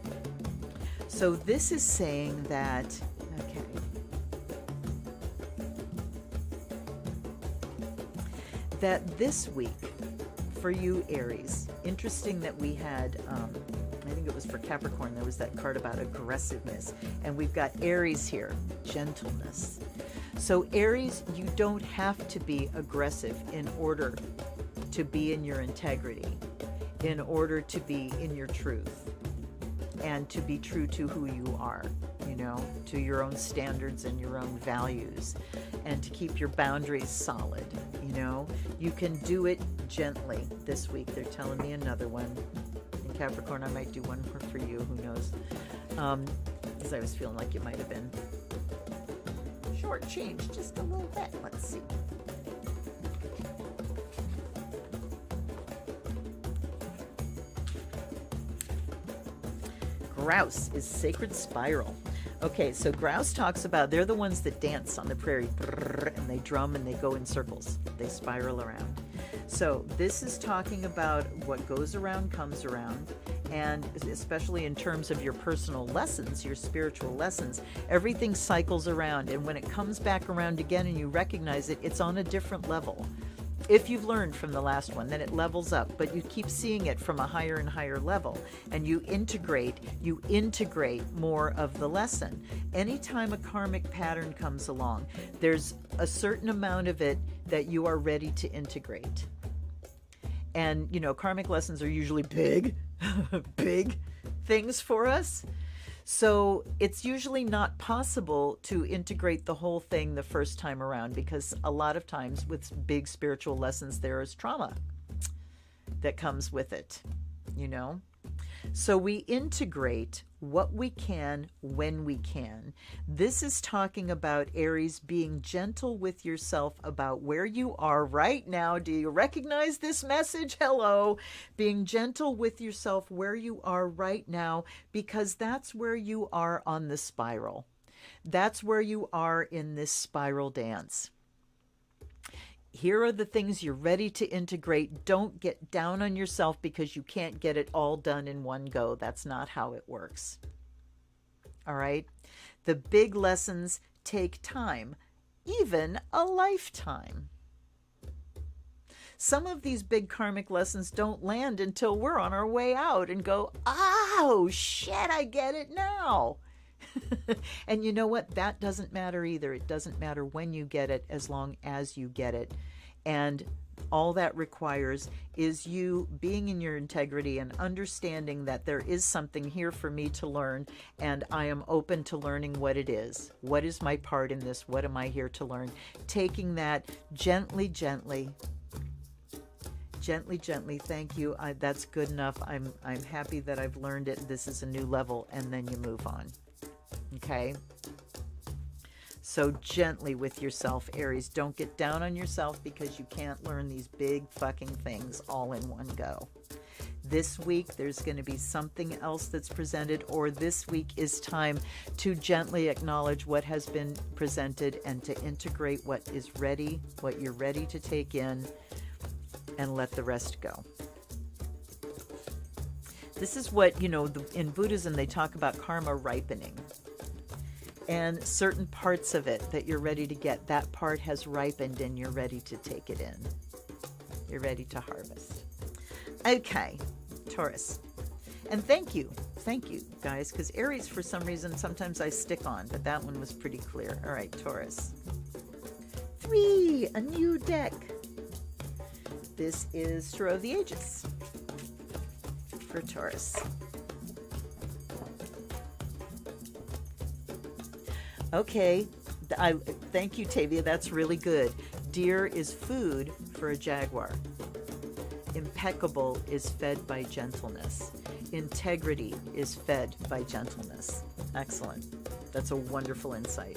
A: So this is saying that, okay, that this week for you, Aries, interesting that we had, I think it was for Capricorn, there was that card about aggressiveness. And we've got Aries here, gentleness. So Aries, you don't have to be aggressive in order to be in your integrity, in order to be in your truth, and to be true to who you are, to your own standards and your own values, and to keep your boundaries solid. You can do it gently this week. They're telling me another one. In Capricorn, I might do one for you, who knows? Because I was feeling like you might have been shortchanged just a little bit. Let's see. Grouse is sacred spiral. Okay, so grouse talks about, they're the ones that dance on the prairie, and they drum and they go in circles. They spiral around. So this is talking about what goes around comes around, and especially in terms of your personal lessons, your spiritual lessons, everything cycles around, and when it comes back around again and you recognize it, it's on a different level. If you've learned from the last one, then it levels up, but you keep seeing it from a higher and higher level, and you integrate more of the lesson. Anytime a karmic pattern comes along, there's a certain amount of it that you are ready to integrate. And, karmic lessons are usually big, big things for us. So it's usually not possible to integrate the whole thing the first time around, because a lot of times with big spiritual lessons, there is trauma that comes with it, So we integrate what we can when we can. This is talking about, Aries, being gentle with yourself about where you are right now. Do you recognize this message? Hello. Being gentle with yourself where you are right now, because that's where you are on the spiral. That's where you are in this spiral dance. Here are the things you're ready to integrate. Don't get down on yourself because you can't get it all done in one go. That's not how it works. All right? The big lessons take time, even a lifetime. Some of these big karmic lessons don't land until we're on our way out and go, oh, shit, I get it now. And you know what? That doesn't matter either. It doesn't matter when you get it, as long as you get it. And all that requires is you being in your integrity and understanding that there is something here for me to learn, and I am open to learning what it is. What is my part in this? What am I here to learn? Taking that gently, gently, gently, gently. Thank you. That's good enough. I'm happy that I've learned it. This is a new level, and then you move on. Okay? So gently with yourself, Aries. Don't get down on yourself because you can't learn these big fucking things all in one go. This week, there's going to be something else that's presented, or this week is time to gently acknowledge what has been presented and to integrate what is ready, what you're ready to take in, and let the rest go. This is what, in Buddhism, they talk about karma ripening. And certain parts of it that you're ready to get, that part has ripened and you're ready to take it in. You're ready to harvest. Okay, Taurus. And thank you, guys, because Aries, for some reason, sometimes I stick on, but that one was pretty clear. All right, Taurus. 3, a new deck. This is Tarot of the Ages for Taurus. Okay, thank you, Tavia. That's really good. Deer is food for a jaguar. Impeccable is fed by gentleness. Integrity is fed by gentleness. Excellent. That's a wonderful insight.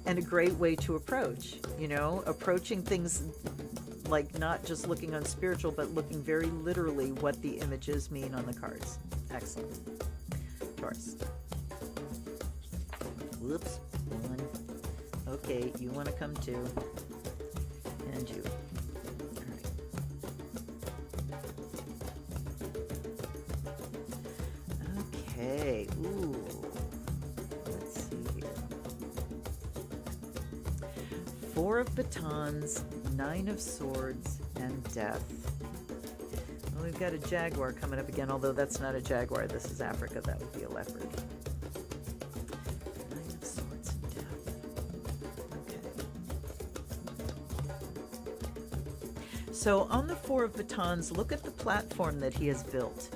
A: And a great way to approach, approaching things like not just looking on spiritual, but looking very literally what the images mean on the cards. Excellent. Taurus. Whoops, 1. Okay, you want to come too. And you. All right. Okay, ooh. Let's see here. 4 of batons, 9 of swords, and death. Well, we've got a jaguar coming up again, although that's not a jaguar. This is Africa. That would be a leopard. So on the 4 of batons, look at the platform that he has built.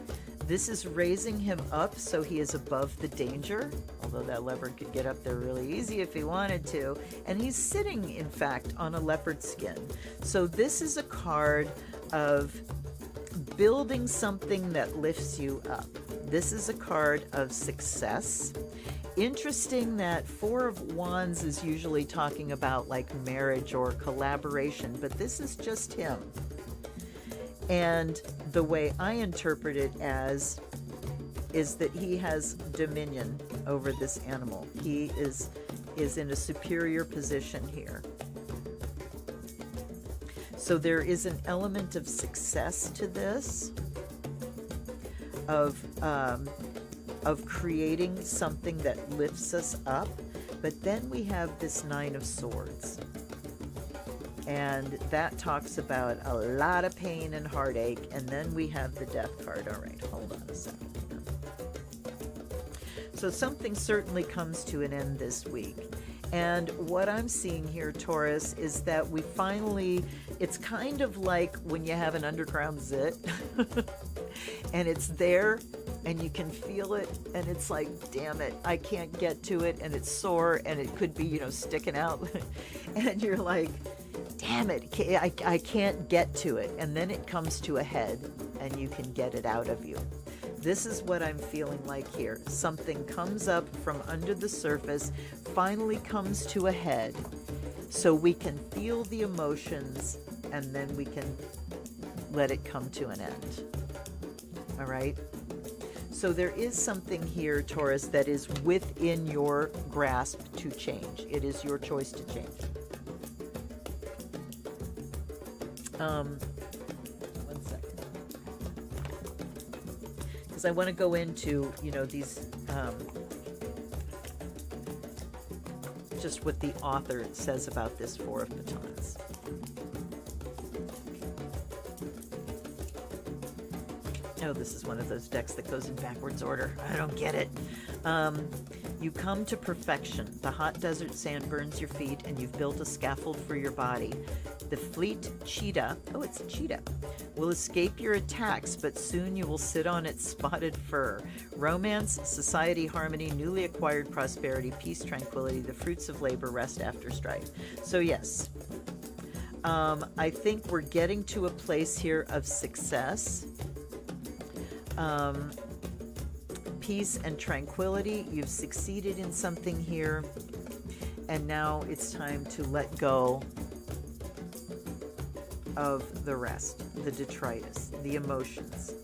A: This is raising him up so he is above the danger, although that leopard could get up there really easy if he wanted to. And he's sitting, in fact, on a leopard skin. So this is a card of building something that lifts you up. This is a card of success. Interesting that 4 of Wands is usually talking about like marriage or collaboration, but this is just him. And the way I interpret it as is that he has dominion over this animal. He is in a superior position here. So there is an element of success to this, of creating something that lifts us up. But then we have this 9 of swords. And that talks about a lot of pain and heartache. And then we have the death card. All right, hold on a second here. So something certainly comes to an end this week. And what I'm seeing here, Taurus, is that we finally, it's kind of like when you have an underground zit and it's there and you can feel it and it's like, damn it, I can't get to it, and it's sore and it could be, sticking out and you're like, damn it, I can't get to it. And then it comes to a head and you can get it out of you. This is what I'm feeling like here. Something comes up from under the surface, finally comes to a head, so we can feel the emotions and then we can let it come to an end. All right? So there is something here, Taurus, that is within your grasp to change. It is your choice to change. One second. Because I want to go into, these, just what the author says about this 4 of batons. Oh, this is one of those decks that goes in backwards order. I don't get it. You come to perfection. The hot desert sand burns your feet, and you've built a scaffold for your body. The fleet cheetah, oh, it's a cheetah, will escape your attacks, but soon you will sit on its spotted fur. Romance, society, harmony, newly acquired prosperity, peace, tranquility, the fruits of labor, rest after strife. So yes, I think we're getting to a place here of success. Peace and tranquility. You've succeeded in something here, and now it's time to let go of the rest, the detritus, the emotions.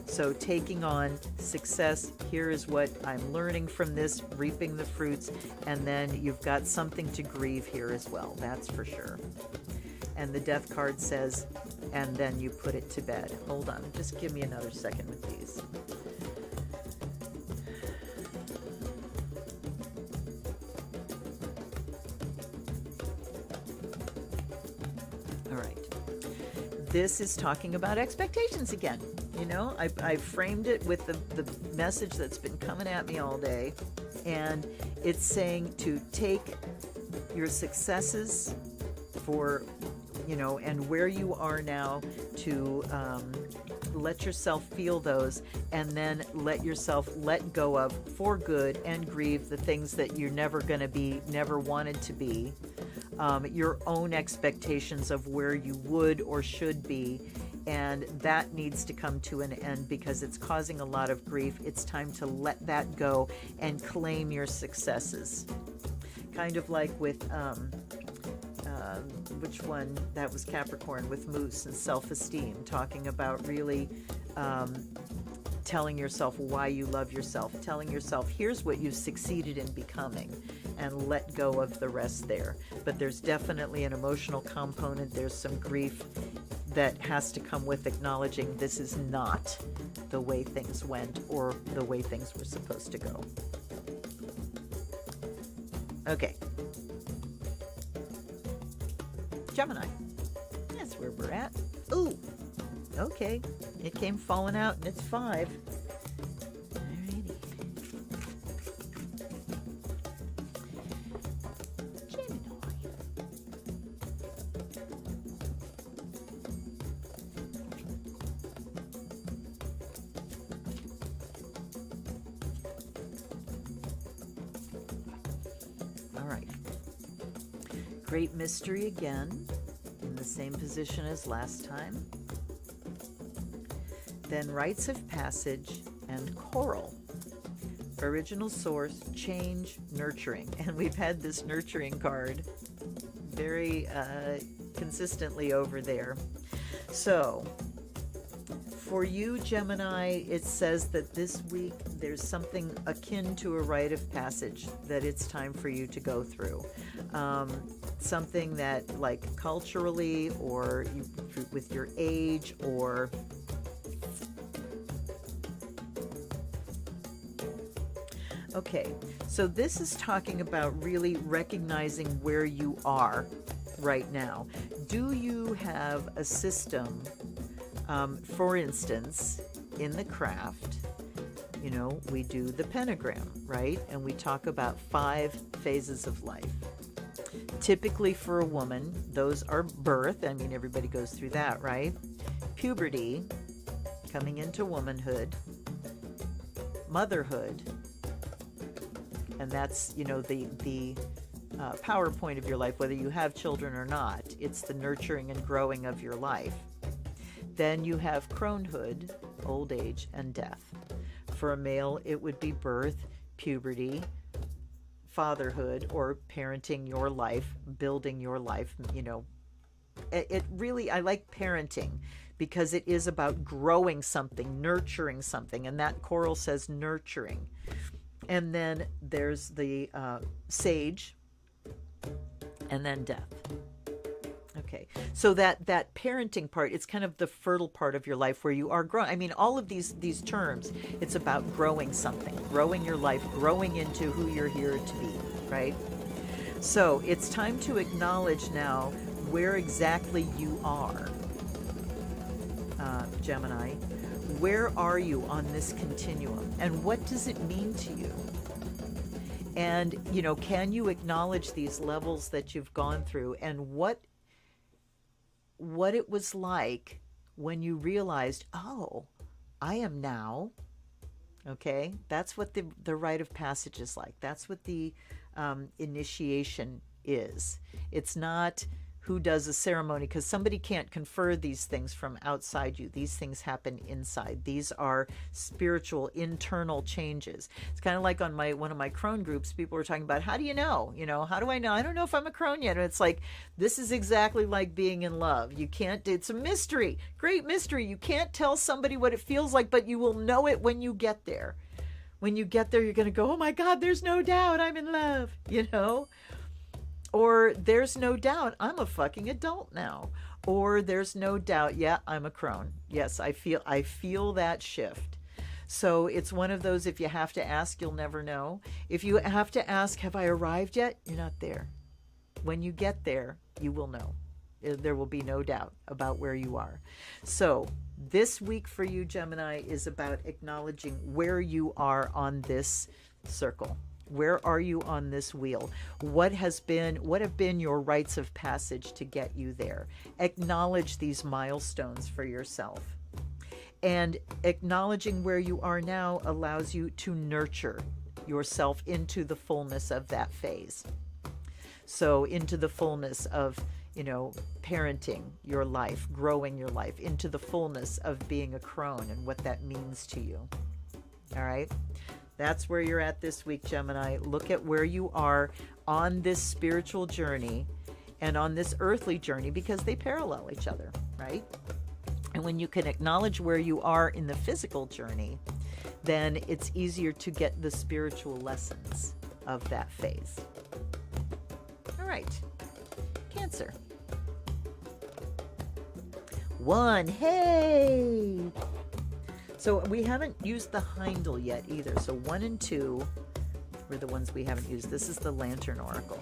A: So taking on success, here is what I'm learning from this, reaping the fruits, and then you've got something to grieve here as well, that's for sure. And the death card says, and then you put it to bed. Hold on, just give me another second with these. All right. This is talking about expectations again. You know, I framed it with the message that's been coming at me all day. And it's saying to take your successes for, you know, and where you are now, to let yourself feel those, and then let yourself let go of for good and grieve the things that you're never going to be, never wanted to be, your own expectations of where you would or should be. And that needs to come to an end because it's causing a lot of grief. It's time to let that go and claim your successes. Kind of like with which one? That was Capricorn with Moose and self-esteem, talking about really telling yourself why you love yourself, telling yourself here's what you've succeeded in becoming, and let go of the rest there. But there's definitely an emotional component. There's some grief that has to come with acknowledging this is not the way things went or the way things were supposed to go. Okay. Gemini. That's where we're at. Ooh. Okay. It came falling out and it's 5. Alrighty. Gemini. All right. Great mystery again, in the same position as last time. Then rites of passage and coral. Original source, change, nurturing. And we've had this nurturing card very consistently over there. So for you, Gemini, it says that this week there's something akin to a rite of passage that it's time for you to go through. Something that, like, culturally or with your age, or okay, so this is talking about really recognizing where you are right now. Do you have a system, for instance, in the craft? You know, we do the pentagram, right? And we talk about 5 phases of life. Typically for a woman, those are birth. I mean, everybody goes through that, right? Puberty, coming into womanhood, motherhood, and that's, you know, the power point of your life, whether you have children or not. It's the nurturing and growing of your life. Then you have cronehood, old age, and death. For a male, it would be birth, puberty, fatherhood, or parenting your life, building your life. You know, it really, I like parenting because it is about growing something, nurturing something, and that coral says nurturing. And then there's the sage, and then death. Okay, so that parenting part, it's kind of the fertile part of your life where you are growing. I mean, all of these terms, it's about growing something, growing your life, growing into who you're here to be, right? So it's time to acknowledge now where exactly you are, Gemini, Where are you on this continuum? And what does it mean to you? And, you know, can you acknowledge these levels that you've gone through, and what it was like when you realized, oh, I am now, okay? That's what the rite of passage is like. That's what the initiation is. It's not who does a ceremony, because somebody can't confer these things from outside you. These things happen inside. These are spiritual, internal changes. It's kind of like on one of my crone groups, people were talking about, how do you know? You know, how do I know? I don't know if I'm a crone yet. And it's like, this is exactly like being in love. You can't, it's a mystery, great mystery. You can't tell somebody what it feels like, but you will know it when you get there. When you get there, you're going to go, oh my God, there's no doubt I'm in love, you know? Or there's no doubt I'm a fucking adult now. Or there's no doubt, yeah, I'm a crone. Yes, I feel that shift. So it's one of those, if you have to ask, you'll never know. If you have to ask, have I arrived yet? You're not there. When you get there, you will know. There will be no doubt about where you are. So this week for you, Gemini, is about acknowledging where you are on this circle. Where are you on this wheel? What have been your rites of passage to get you there? Acknowledge these milestones for yourself. And acknowledging where you are now allows you to nurture yourself into the fullness of that phase. So into the fullness of, you know, parenting your life, growing your life, into the fullness of being a crone and what that means to you. All right? That's where you're at this week, Gemini. Look at where you are on this spiritual journey and on this earthly journey, because they parallel each other, right? And when you can acknowledge where you are in the physical journey, then it's easier to get the spiritual lessons of that phase. All right, Cancer. 1, hey! So we haven't used the Heindel yet either. So 1 and 2 were the ones we haven't used. This is the Lantern Oracle.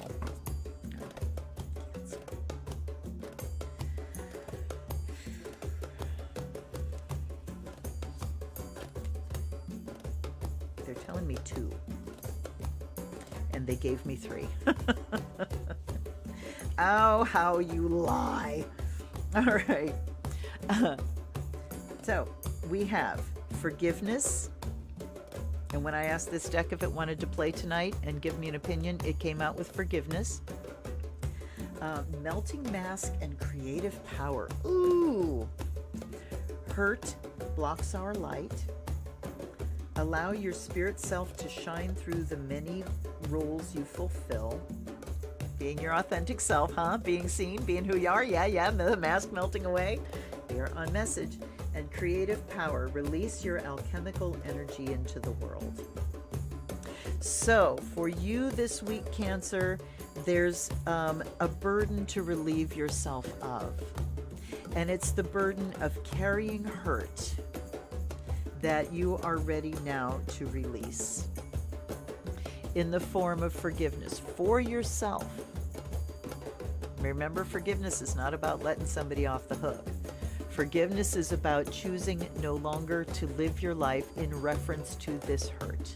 A: They're telling me 2. And they gave me 3. Oh, how you lie. All right. So we have forgiveness. And when I asked this deck if it wanted to play tonight and give me an opinion, it came out with forgiveness. Melting mask and creative power. Ooh. Hurt blocks our light. Allow your spirit self to shine through the many roles you fulfill. Being your authentic self, huh? Being seen, being who you are. Yeah, the mask melting away. You're on message. And creative power. Release your alchemical energy into the world. So for you this week, Cancer, there's a burden to relieve yourself of. And it's the burden of carrying hurt that you are ready now to release in the form of forgiveness for yourself. Remember, forgiveness is not about letting somebody off the hook. Forgiveness is about choosing no longer to live your life in reference to this hurt.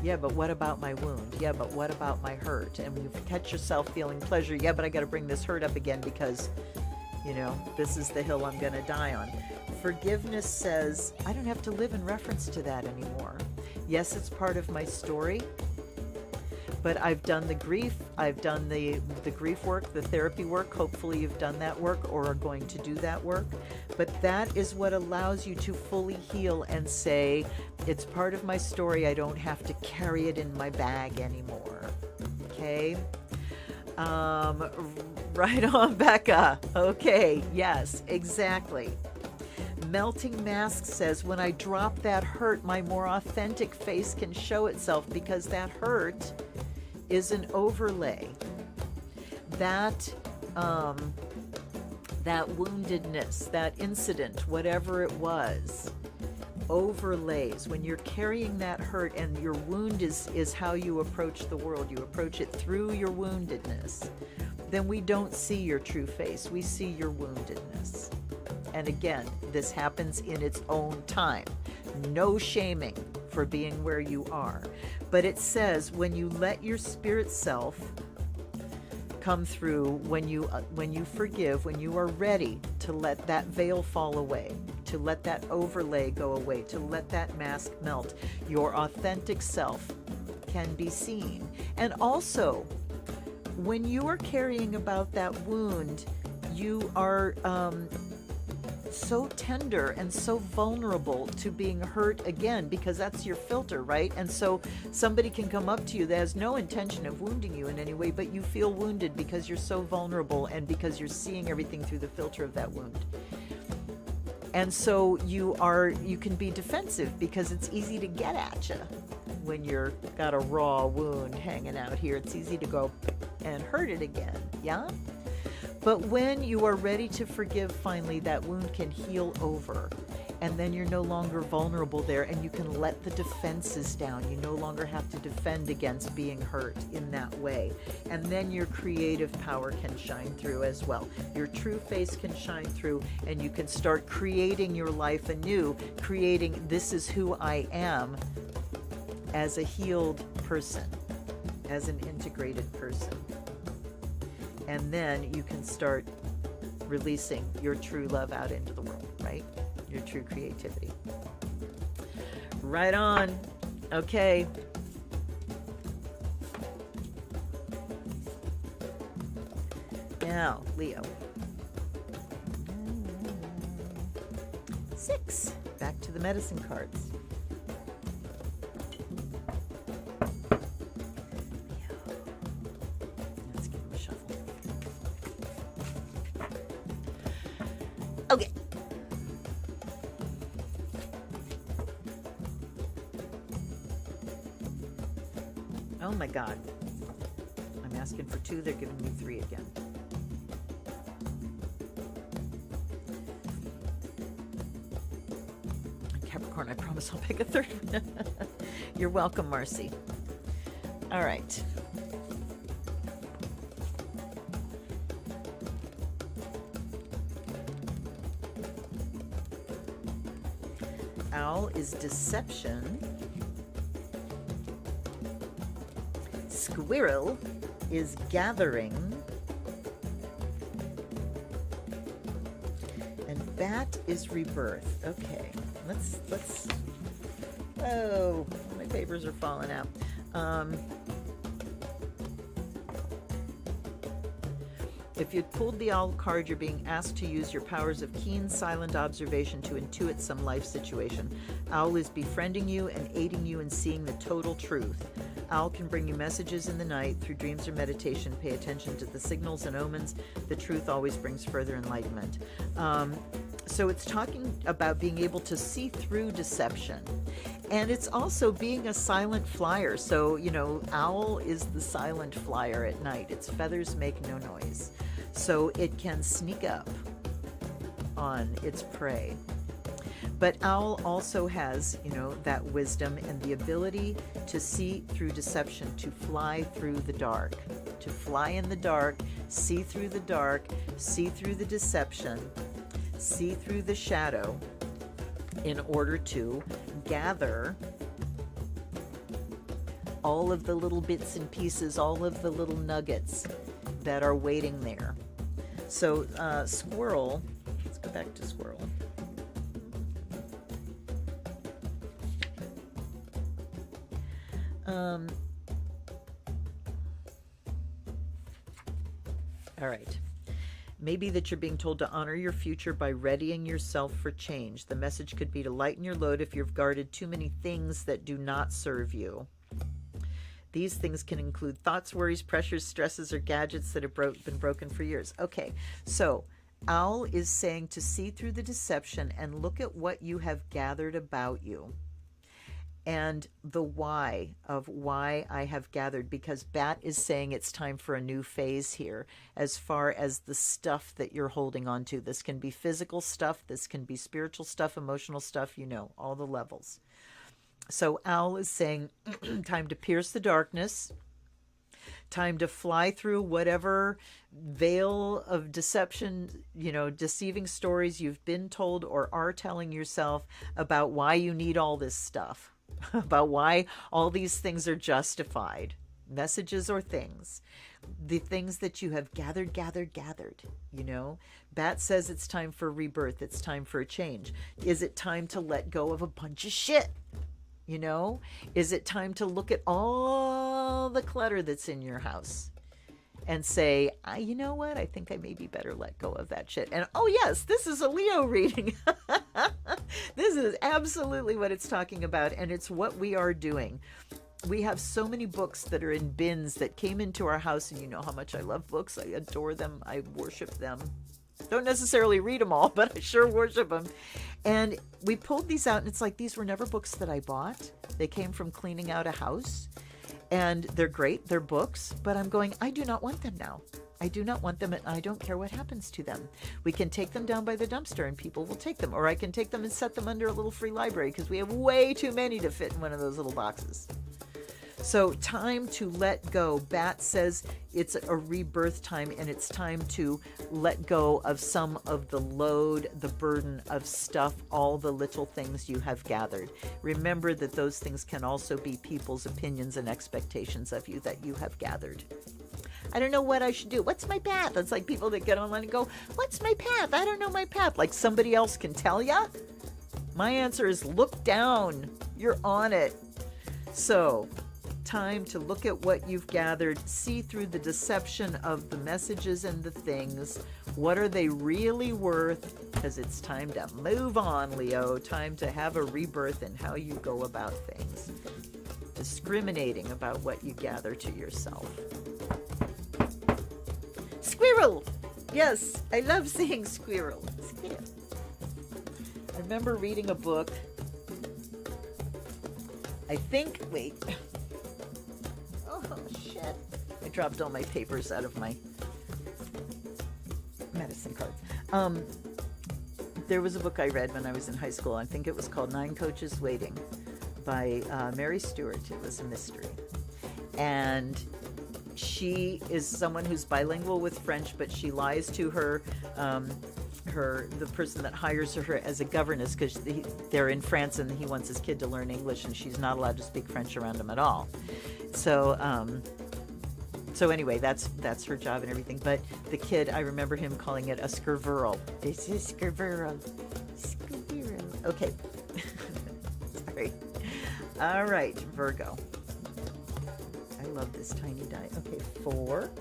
A: Yeah, but what about my wound? Yeah, but what about my hurt? And when you catch yourself feeling pleasure, yeah, but I got to bring this hurt up again because, you know, this is the hill I'm going to die on. Forgiveness says, I don't have to live in reference to that anymore. Yes, it's part of my story, but I've done the grief. I've done the grief work, the therapy work. Hopefully you've done that work or are going to do that work. But that is what allows you to fully heal and say, it's part of my story. I don't have to carry it in my bag anymore. Okay? Right on, Becca. Okay, yes, exactly. Melting Mask says, when I drop that hurt, my more authentic face can show itself, because that hurt is an overlay. That woundedness, that incident, whatever it was, overlays. When you're carrying that hurt, and your wound is how you approach the world, you approach it through your woundedness, then we don't see your true face. We see your woundedness. And again, this happens in its own time. No shaming for being where you are. But it says when you let your spirit self come through, when you forgive, when you are ready to let that veil fall away, to let that overlay go away, to let that mask melt, your authentic self can be seen. And also, when you are carrying about that wound, you are so tender and so vulnerable to being hurt again, because that's your filter, right? And so somebody can come up to you that has no intention of wounding you in any way, but you feel wounded because you're so vulnerable and because you're seeing everything through the filter of that wound. And so you can be defensive because it's easy to get at you when you're got a raw wound hanging out here. It's easy to go and hurt it again, yeah? But when you are ready to forgive, finally, that wound can heal over. And then you're no longer vulnerable there, and you can let the defenses down. You no longer have to defend against being hurt in that way. And then your creative power can shine through as well. Your true face can shine through, and you can start creating your life anew, creating, this is who I am as a healed person, as an integrated person. And then you can start releasing your true love out into the world, right? Your true creativity. Right on. Okay. Now, Leo. 6. Back to the medicine cards. Okay. Oh my God. I'm asking for 2, they're giving me 3 again. Capricorn, I promise I'll pick a 3rd one. You're welcome, Marcy. All right. Owl is deception. Squirrel is gathering. And bat is rebirth. Okay, let's oh, my papers are falling out. If you'd pulled the owl card, you're being asked to use your powers of keen, silent observation to intuit some life situation. Owl is befriending you and aiding you in seeing the total truth. Owl can bring you messages in the night through dreams or meditation. Pay attention to the signals and omens. The truth always brings further enlightenment. So it's talking about being able to see through deception. And it's also being a silent flyer. So, you know, owl is the silent flyer at night. Its feathers make no noise. So it can sneak up on its prey. But owl also has, you know, that wisdom and the ability to see through deception, to fly through the dark, to fly in the dark, see through the dark, see through the deception, see through the shadow in order to gather all of the little bits and pieces, all of the little nuggets that are waiting there. So squirrel, let's go back to squirrel. All right. Maybe that you're being told to honor your future by readying yourself for change. The message could be to lighten your load if you've guarded too many things that do not serve you. These things can include thoughts, worries, pressures, stresses, or gadgets that have been broken for years. Okay, so owl is saying to see through the deception and look at what you have gathered about you. And the why of why I have gathered, because bat is saying it's time for a new phase here as far as the stuff that you're holding on to. This can be physical stuff, this can be spiritual stuff, emotional stuff, you know, all the levels. So owl is saying time to pierce the darkness, Time to fly through whatever veil of deception, deceiving stories you've been told or are telling yourself about why you need all this stuff, about why all these things are justified, messages or things. The things that you have gathered. Bat says it's time for rebirth. It's time for a change. Is it time to let go of a bunch of shit? Is it time to look at all the clutter that's in your house and say, you know what? I think I maybe better let go of that shit. And oh yes, this is a Leo reading. This is absolutely what it's talking about. And it's what we are doing. We have so many books that are in bins that came into our house, and you know how much I love books. I adore them. I worship them. Don't necessarily read them all, but I sure worship them. And we pulled these out, and it's like, these were never books that I bought. They came from cleaning out a house, and they're great. They're books, but I'm going, I do not want them now. I do not want them, and I don't care what happens to them. We can take them down by the dumpster, and people will take them, or I can take them and set them under a little free library, because we have way too many to fit in one of those little boxes. So time to let go. Bat says it's a rebirth time, and it's time to let go of some of the load, the burden of stuff, all the little things you have gathered. Remember that those things can also be people's opinions and expectations of you that you have gathered. I don't know what I should do. What's my path? It's like people that get online and go, what's my path? I don't know my path. Like somebody else can tell ya? My answer is look down. You're on it. So time to look at what you've gathered, see through the deception of the messages and the things. What are they really worth? Because it's time to move on, Leo. Time to have a rebirth in how you go about things. Discriminating about what you gather to yourself. Squirrel! Yes, I love saying squirrel. Squirrel. I remember reading a book. Wait. Oh, shit. I dropped all my papers out of my medicine cards. There was a book I read when I was in high school. I think it was called 9 Coaches Waiting by Mary Stewart. It was a mystery. And she is someone who's bilingual with French, but she lies to the person that hires her as a governess, because they're in France and he wants his kid to learn English, and she's not allowed to speak French around him at all. So anyway, that's her job and everything. But the kid, I remember him calling it a scriveral. This is scriveral. Scriveral. Okay. Sorry. All right, Virgo. I love this tiny die. Okay, 4.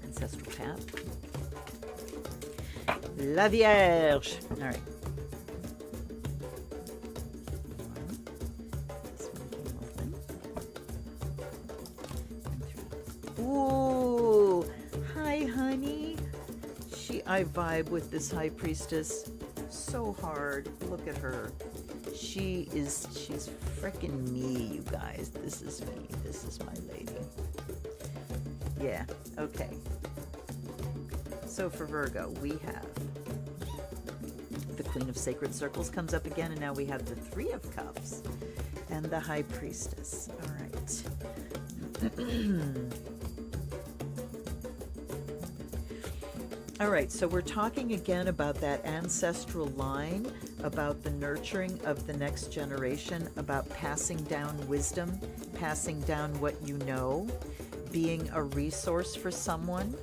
A: Ancestral path. La Vierge. All right. This one came open. Ooh. Hi, honey. I vibe with this high priestess so hard. Look at her. She's frickin' me, you guys. This is me. This is my lady. Yeah, okay. So for Virgo, we have the Queen of Sacred Circles comes up again, and now we have the 3 of Cups and the High Priestess. All right. All right, so we're talking again about that ancestral line, about the nurturing of the next generation, about passing down wisdom, passing down what you know, being a resource for someone.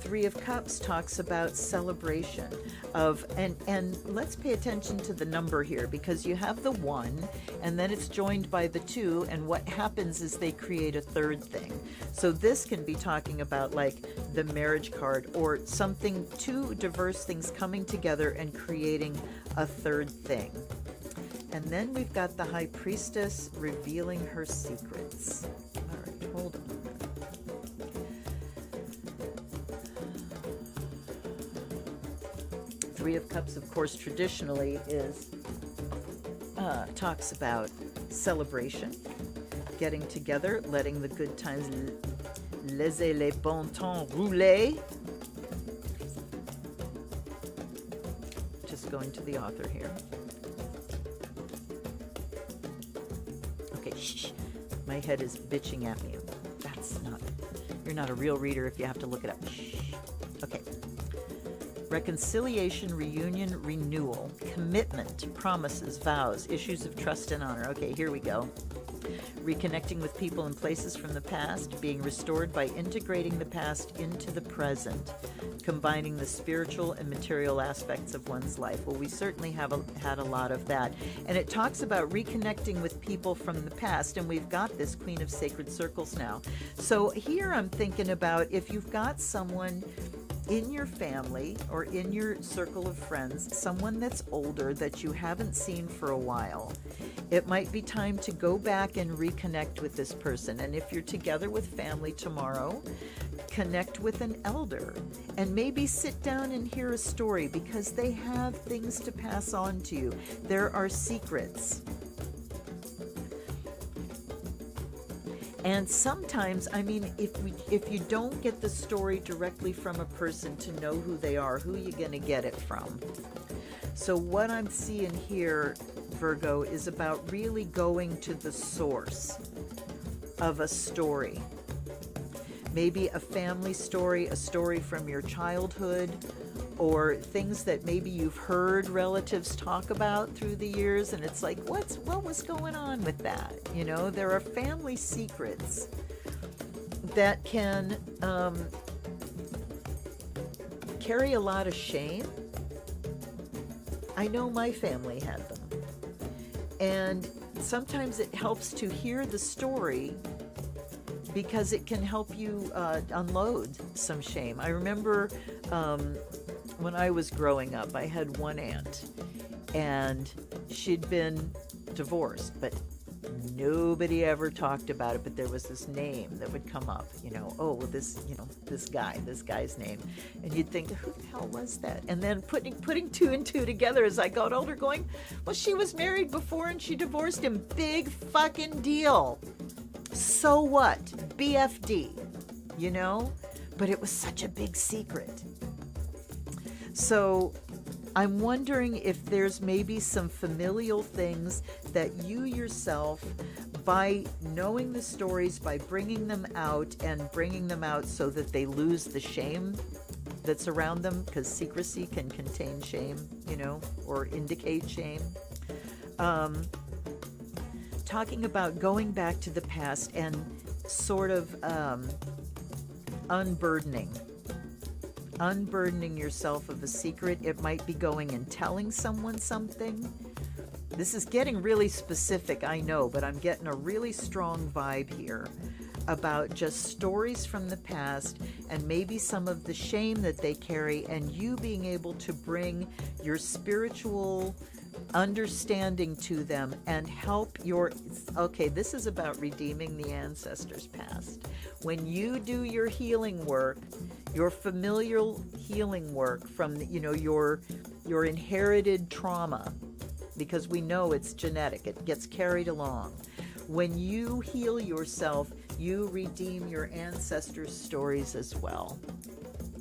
A: 3 of Cups talks about celebration of, and let's pay attention to the number here, because you have the 1 and then it's joined by the 2, and what happens is they create a 3rd thing. So this can be talking about like the marriage card, or something, 2 diverse things coming together and creating a 3rd thing. And then we've got the High Priestess revealing her secrets. All right, hold on. 3 of Cups, of course, traditionally talks about celebration, getting together, letting the good times, laissez les bons temps rouler. Just going to the author here. Okay, shh. My head is bitching at me. That's not, you're not a real reader if you have to look it up. Shh. Okay. Reconciliation, reunion, renewal, commitment, promises, vows, issues of trust and honor. Okay, here we go. Reconnecting with people and places from the past, being restored by integrating the past into the present, combining the spiritual and material aspects of one's life. Well, we certainly have had a lot of that. And it talks about reconnecting with people from the past, and we've got this Queen of Sacred Circles now. So here I'm thinking about if you've got someone in your family or in your circle of friends, someone that's older that you haven't seen for a while, it might be time to go back and reconnect with this person. And if you're together with family tomorrow, connect with an elder and maybe sit down and hear a story, because they have things to pass on to you. There are secrets. And sometimes, I mean, if you don't get the story directly from a person to know who they are, who are you going to get it from? So what I'm seeing here, Virgo, is about really going to the source of a story. Maybe a family story, a story from your childhood, or things that maybe you've heard relatives talk about through the years, and it's like, what was going on with that? You know, there are family secrets that can carry a lot of shame. I know my family had them. And sometimes it helps to hear the story, because it can help you unload some shame. I remember when I was growing up, I had one aunt, and she'd been divorced, but nobody ever talked about it. But there was this name that would come up, you know, oh, well, this guy's name. And you'd think, who the hell was that? And then putting two and two together as I got older, going, well, she was married before and she divorced him. Big fucking deal. So what? BFD, you know? But it was such a big secret. So I'm wondering if there's maybe some familial things that you yourself, by knowing the stories, by bringing them out so that they lose the shame that's around them, because secrecy can contain shame, you know, or indicate shame. Talking about going back to the past and sort of unburdening yourself of a secret. It might be going and telling someone something. This is getting really specific, I know, but I'm getting a really strong vibe here about just stories from the past and maybe some of the shame that they carry, and you being able to bring your spiritual understanding to them and help your, okay, this is about redeeming the ancestors' past. When you do your healing work, your familial healing work from, you know, your inherited trauma, because we know it's genetic, it gets carried along. When you heal yourself, you redeem your ancestors' stories as well.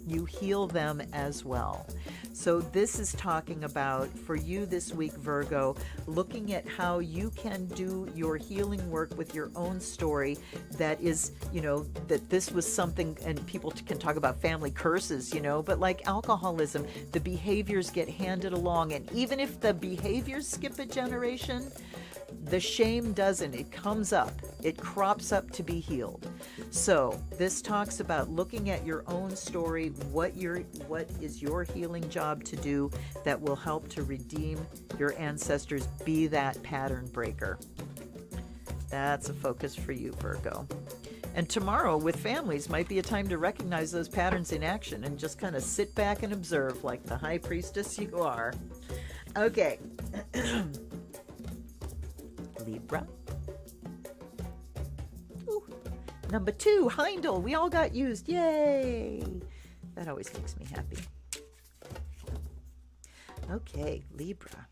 A: You heal them as well. So this is talking about, for you this week, Virgo, looking at how you can do your healing work with your own story. That is, you know, that this was something, and people can talk about family curses, you know, but like alcoholism, the behaviors get handed along. And even if the behaviors skip a generation, the shame doesn't. It comes up. It crops up to be healed. So this talks about looking at your own story, what is your healing job to do that will help to redeem your ancestors, be that pattern breaker. That's a focus for you, Virgo. And tomorrow with families might be a time to recognize those patterns in action and just kind of sit back and observe like the high priestess you are. Okay. Libra. Ooh. Number 2, Heindel. We all got used. Yay! That always makes me happy. Okay, Libra.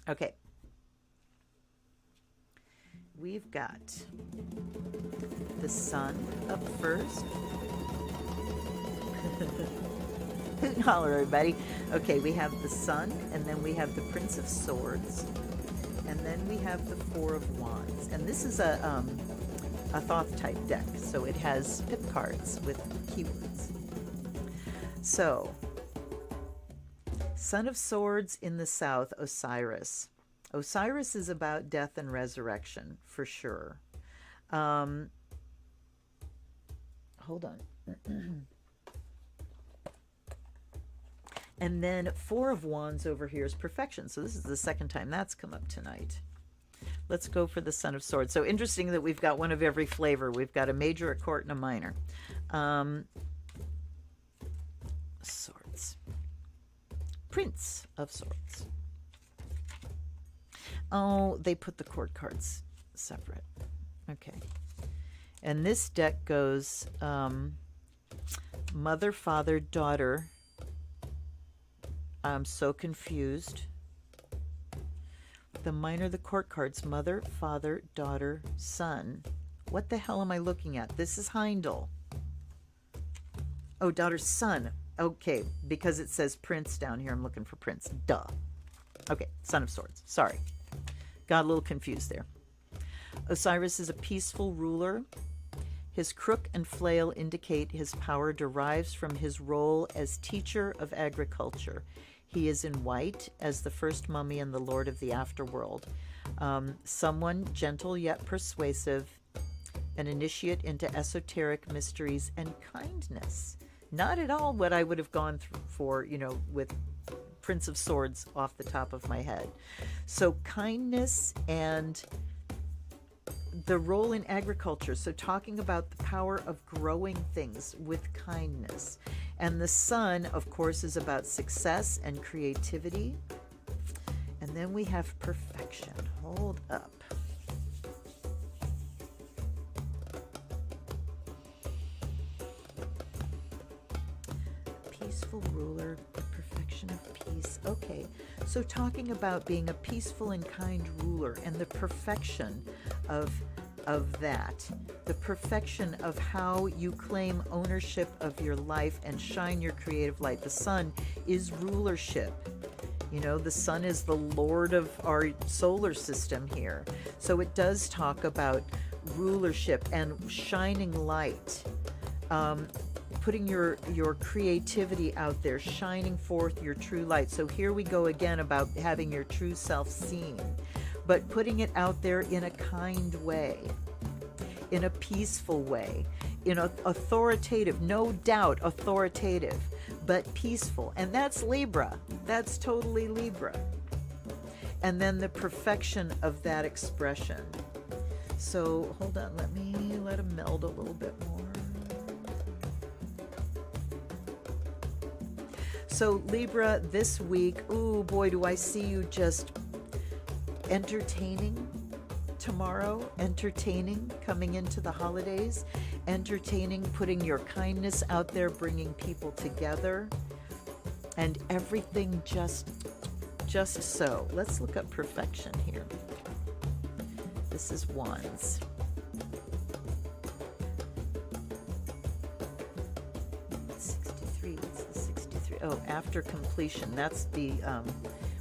A: Okay. we've got the Sun up first. Hoot and holler, everybody. Okay, we have the Sun, and then we have the Prince of Swords, and then we have the Four of Wands. And this is a Thoth type deck, so it has pip cards with keywords. So, Son of Swords in the south, Osiris. Osiris is about death and resurrection, for sure. Hold on. And then Four of Wands over here is perfection. So this is the second time that's come up tonight. Let's go for the Son of Swords. So interesting that we've got one of every flavor. We've got a major, a court, and a minor. Swords. Prince of Swords. Oh, they put the court cards separate. Okay. And this deck goes mother, father, daughter. I'm so confused. The minor, the court cards, mother, father, daughter, son. What the hell am I looking at? This is Heindel. Oh, daughter, son. Okay, because it says prince down here, I'm looking for prince. Duh. Okay, Son of Swords. Sorry. Got a little confused there. Osiris is a peaceful ruler. His crook and flail indicate his power derives from his role as teacher of agriculture. He is in white as the first mummy and the lord of the afterworld. Someone gentle yet persuasive, an initiate into esoteric mysteries and kindness. Not at all what I would have gone for, you know, with Prince of Swords off the top of my head. So kindness and the role in agriculture. So talking about the power of growing things with kindness. And the Sun, of course, is about success and creativity. And then we have perfection. Hold up. Peaceful ruler, the perfection of peace. Okay, so talking about being a peaceful and kind ruler and the perfection of that, the perfection of how you claim ownership of your life and shine your creative light. The Sun is rulership. You know, the Sun is the lord of our solar system here. So it does talk about rulership and shining light. Putting your creativity out there, shining forth your true light. So here we go again about having your true self seen, but putting it out there in a kind way, in a peaceful way, in a authoritative, no doubt authoritative, but peaceful. And that's Libra. That's totally Libra. And then the perfection of that expression. So hold on, let them meld a little bit more. So Libra, this week, ooh boy, do I see you just entertaining tomorrow, entertaining coming into the holidays, entertaining, putting your kindness out there, bringing people together, and everything just so. Let's look up perfection here. This is Wands. Oh, after completion. That's the,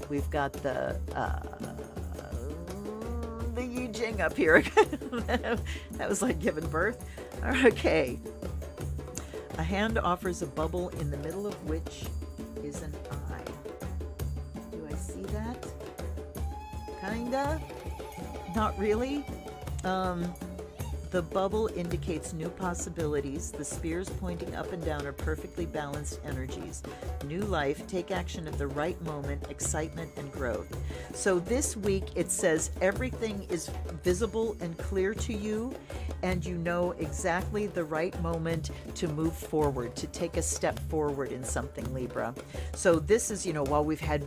A: we've got the Yi Jing up here. That was like giving birth. Okay. A hand offers a bubble in the middle of which is an eye. Do I see that? Kinda? Not really. The bubble indicates new possibilities. The spears pointing up and down are perfectly balanced energies. New life, take action at the right moment, excitement and growth. So this week it says everything is visible and clear to you, and you know exactly the right moment to move forward, to take a step forward in something, Libra. So this is, you know, while we've had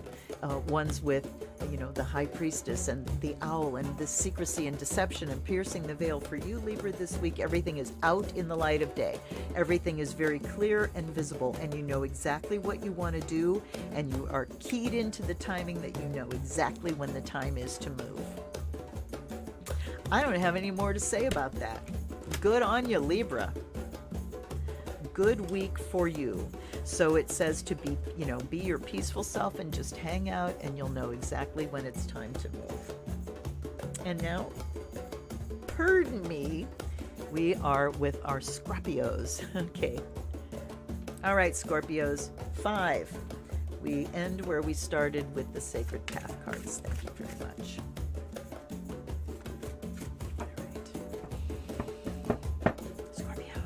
A: ones with, you know, the High Priestess and the Owl and the secrecy and deception and piercing the veil, for you, Libra, this week, everything is out in the light of day. Everything is very clear and visible, and you know exactly what you want to do, and you are keyed into the timing that you know exactly when the time is to move. I don't have any more to say about that. Good on you, Libra. Good week for you. So it says to be, be your peaceful self and just hang out, and you'll know exactly when it's time to move. And now, pardon me, we are with our Scorpios. Okay. All right, Scorpios. 5. We end where we started with the Sacred Path cards. Thank you very much. All right. Scorpio.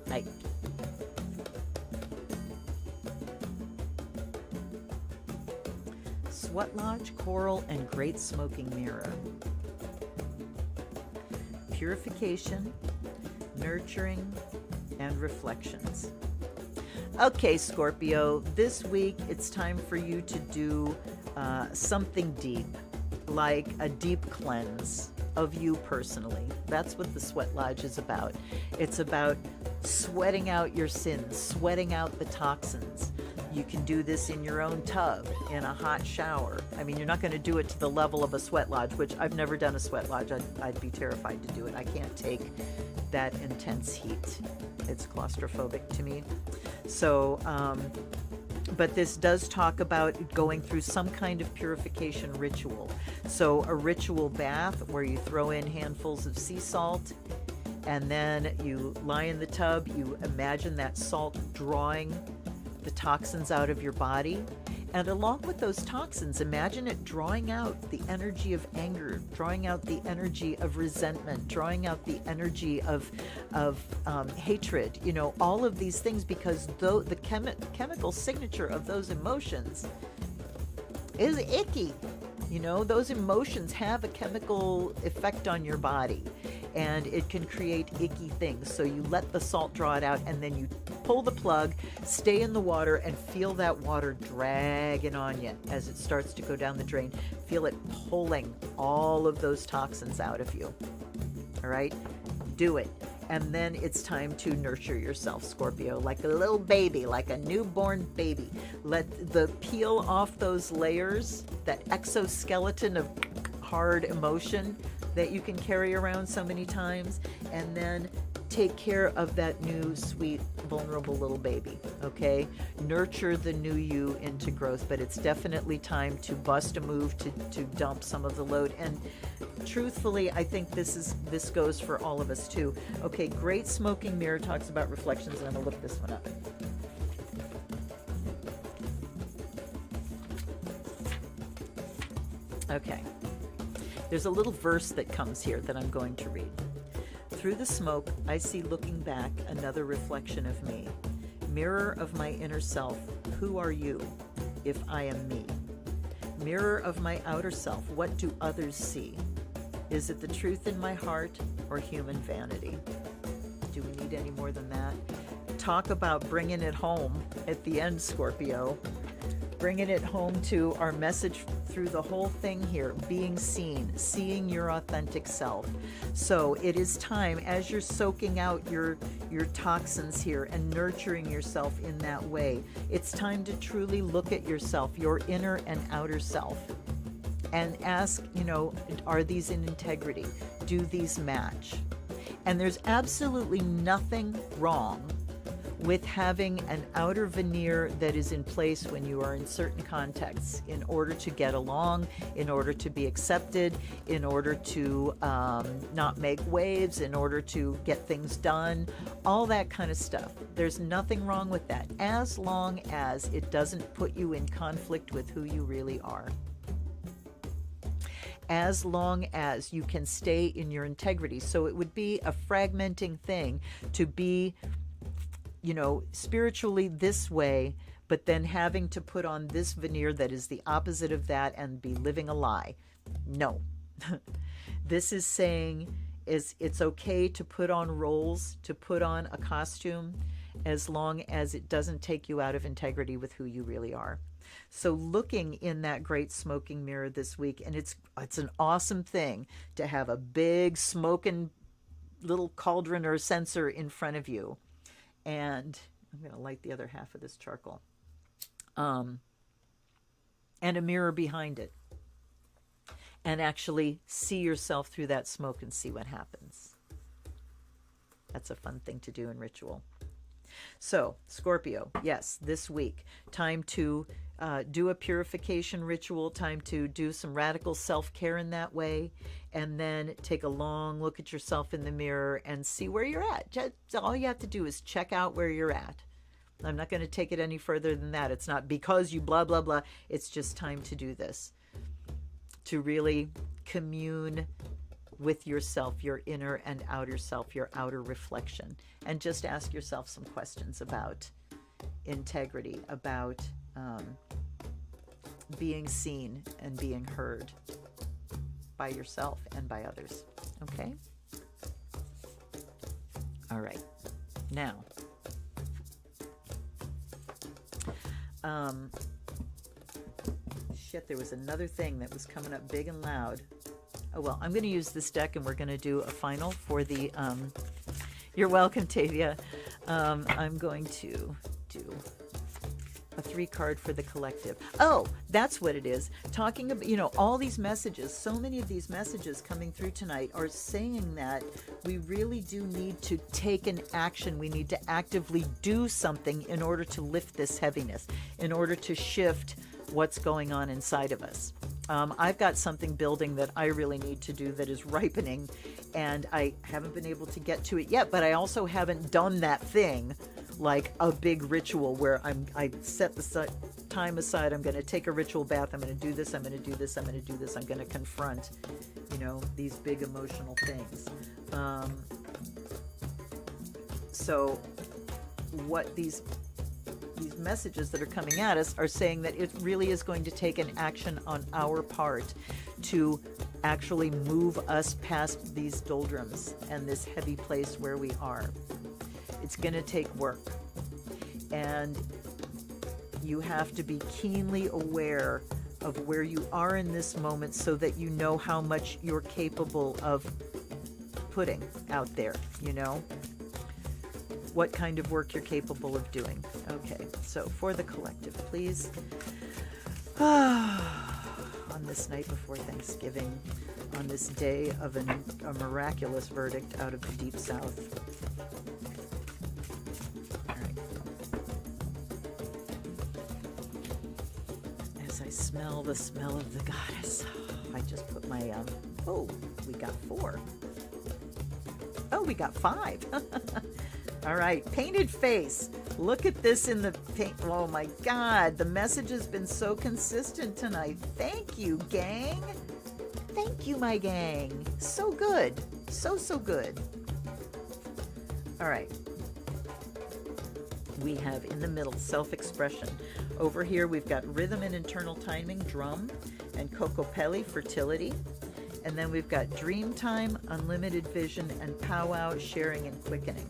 A: Hi. Sweat Lodge, Coral, and Great Smoking Mirror. Purification, nurturing, and reflections. Okay, Scorpio, this week it's time for you to do something deep, like a deep cleanse of you personally. That's what the Sweat Lodge is about. It's about sweating out your sins, sweating out the toxins. You can do this in your own tub, in a hot shower. I mean, you're not going to do it to the level of a sweat lodge, which I've never done a sweat lodge. I'd be terrified to do it. I can't take that intense heat. It's claustrophobic to me. So, but this does talk about going through some kind of purification ritual. So a ritual bath where you throw in handfuls of sea salt, and then you lie in the tub. You imagine that salt drawing the toxins out of your body, and along with those toxins, imagine it drawing out the energy of anger, drawing out the energy of resentment, drawing out the energy of hatred, all of these things, because the chemical signature of those emotions is icky. Those emotions have a chemical effect on your body, and it can create icky things. So you let the salt draw it out, and then you pull the plug, stay in the water, and feel that water dragging on you as it starts to go down the drain. Feel it pulling all of those toxins out of you. All right? Do it. And then it's time to nurture yourself, Scorpio, like a little baby, like a newborn baby. Let the peel off those layers, that exoskeleton of hard emotion that you can carry around so many times, and then take care of that new, sweet, vulnerable little baby, okay? Nurture the new you into growth, but it's definitely time to bust a move, to dump some of the load. And truthfully, I think this goes for all of us too. Okay, Great Smoking Mirror talks about reflections, and I'm gonna look this one up. Okay. There's a little verse that comes here that I'm going to read. Through the smoke, I see looking back another reflection of me. Mirror of my inner self, who are you, if I am me? Mirror of my outer self, what do others see? Is it the truth in my heart or human vanity? Do we need any more than that? Talk about bringing it home at the end, Scorpio. Bringing it home to our message through the whole thing here, being seen, seeing your authentic self. So it is time, as you're soaking out your toxins here and nurturing yourself in that way, it's time to truly look at yourself, your inner and outer self, and ask, are these in integrity? Do these match? And there's absolutely nothing wrong with having an outer veneer that is in place when you are in certain contexts, in order to get along, in order to be accepted, in order to not make waves, in order to get things done, all that kind of stuff. There's nothing wrong with that, as long as it doesn't put you in conflict with who you really are. As long as you can stay in your integrity. So it would be a fragmenting thing to be spiritually this way, but then having to put on this veneer that is the opposite of that and be living a lie. No. This is saying it's okay to put on roles, to put on a costume, as long as it doesn't take you out of integrity with who you really are. So looking in that great smoking mirror this week, and it's an awesome thing to have a big smoking little cauldron or censer in front of you, and I'm going to light the other half of this charcoal. And a mirror behind it. And actually see yourself through that smoke and see what happens. That's a fun thing to do in ritual. So, Scorpio, yes, this week, time to do a purification ritual, time to do some radical self-care in that way, and then take a long look at yourself in the mirror and see where you're at. Just, all you have to do is check out where you're at. I'm not going to take it any further than that. It's not because you blah, blah, blah. It's just time to do this. To really commune with yourself, your inner and outer self, your outer reflection. And just ask yourself some questions about integrity, about being seen and being heard by yourself and by others. Okay? All right. Now, shit, there was another thing that was coming up big and loud. Oh, well, I'm going to use this deck and we're going to do a final for the, you're welcome, Tavia. I'm going to do a 3-card for the collective. Oh, that's what it is. Talking about, you know, all these messages, so many of these messages coming through tonight are saying that we really do need to take an action. We need to actively do something in order to lift this heaviness, in order to shift what's going on inside of us. I've got something building that I really need to do that is ripening, and I haven't been able to get to it yet, but I also haven't done that thing like a big ritual where I set the time aside. I'm going to take a ritual bath. I'm going to do this. I'm going to do this. I'm going to do this. I'm going to confront, you know, these big emotional things. So what these messages that are coming at us are saying that it really is going to take an action on our part to actually move us past these doldrums and this heavy place where we are. It's going to take work, and you have to be keenly aware of where you are in this moment so that you know how much you're capable of putting out there, you know? What kind of work you're capable of doing. Okay, so for the collective, please. On this night before Thanksgiving, on this day of a miraculous verdict out of the Deep South. All right. As I smell the smell of the goddess, I just put my, oh, we got 4. Oh, we got 5. All right, painted face. Look at this in the paint. Oh my God, the message has been so consistent tonight. Thank you, gang. Thank you, my gang. So good. So good. All right. We have in the middle self-expression. Over here, we've got rhythm and internal timing, drum, and Kokopelli, fertility. And then we've got dream time, unlimited vision, and powwow, sharing, and quickening.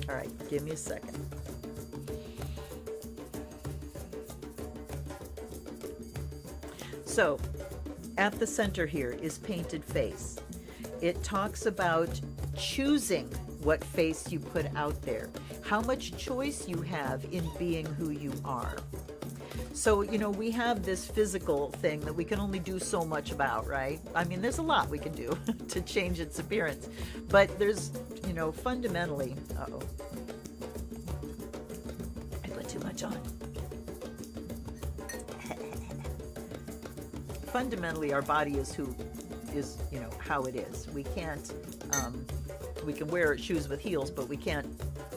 A: All right, give me a second. So, at the center here is painted face. It talks about choosing what face you put out there, how much choice you have in being who you are. So, you know, we have this physical thing that we can only do so much about, right? I mean, there's a lot we can do to change its appearance, but there's, you know, fundamentally, uh-oh, I put too much on. Fundamentally, our body is you know, how it is. We can't, we can wear shoes with heels, but we can't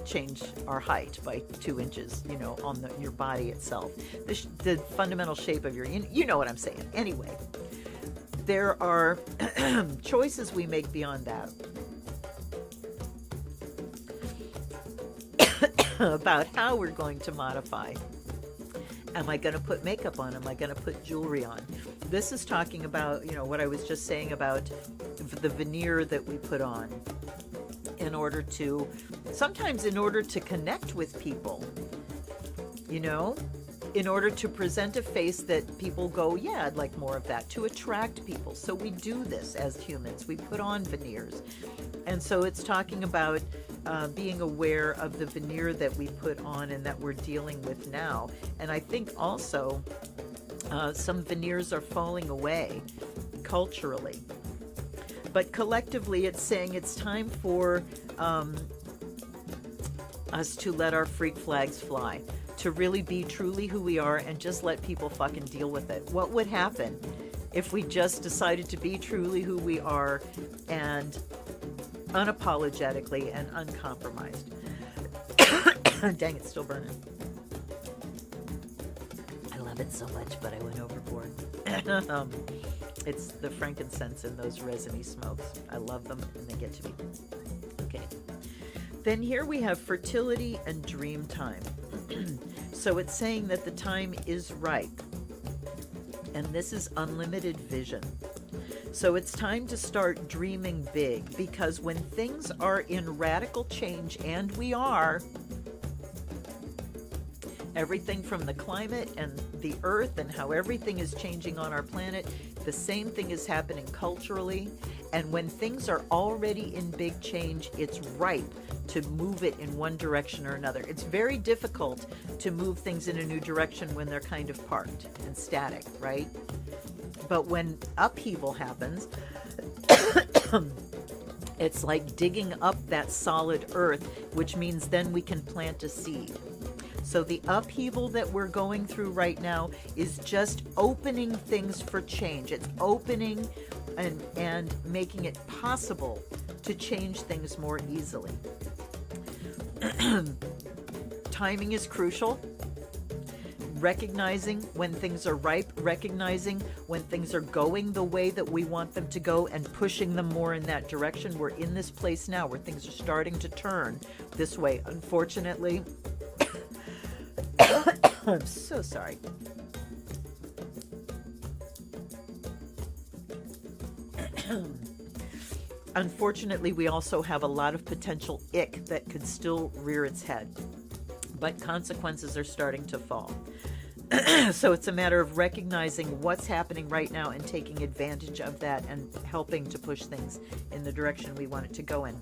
A: change our height by 2 inches, you know, on your body itself. The fundamental shape of your, you know what I'm saying. Anyway, there are choices we make beyond that about how we're going to modify. Am I going to put makeup on? Am I going to put jewelry on? This is talking about, you know, what I was just saying about the veneer that we put on in order to, sometimes in order to connect with people, you know, in order to present a face that people go, yeah, I'd like more of that, to attract people. So we do this as humans. We put on veneers. And so it's talking about being aware of the veneer that we put on and that we're dealing with now. And I think also some veneers are falling away culturally. But collectively, it's saying it's time for us to let our freak flags fly, to really be truly who we are and just let people fucking deal with it. What would happen if we just decided to be truly who we are and unapologetically and uncompromised? Dang, it's still burning. I love it so much, but I went overboard. It's the frankincense in those resiny smokes. I love them, and they get to me. Okay. Then here we have fertility and dream time. So it's saying that the time is ripe. And this is unlimited vision. So it's time to start dreaming big, because when things are in radical change, and we are, everything from the climate and the earth and how everything is changing on our planet, the same thing is happening culturally. And when things are already in big change, it's ripe to move it in one direction or another. It's very difficult to move things in a new direction when they're kind of parked and static, right? But when upheaval happens, it's like digging up that solid earth, which means then we can plant a seed. So the upheaval that we're going through right now is just opening things for change. It's opening and making it possible to change things more easily. Timing is crucial. Recognizing when things are ripe, recognizing when things are going the way that we want them to go, and pushing them more in that direction. We're in this place now where things are starting to turn this way. Unfortunately, I'm so sorry. Unfortunately, we also have a lot of potential ick that could still rear its head, but consequences are starting to fall. So it's a matter of recognizing what's happening right now and taking advantage of that and helping to push things in the direction we want it to go in.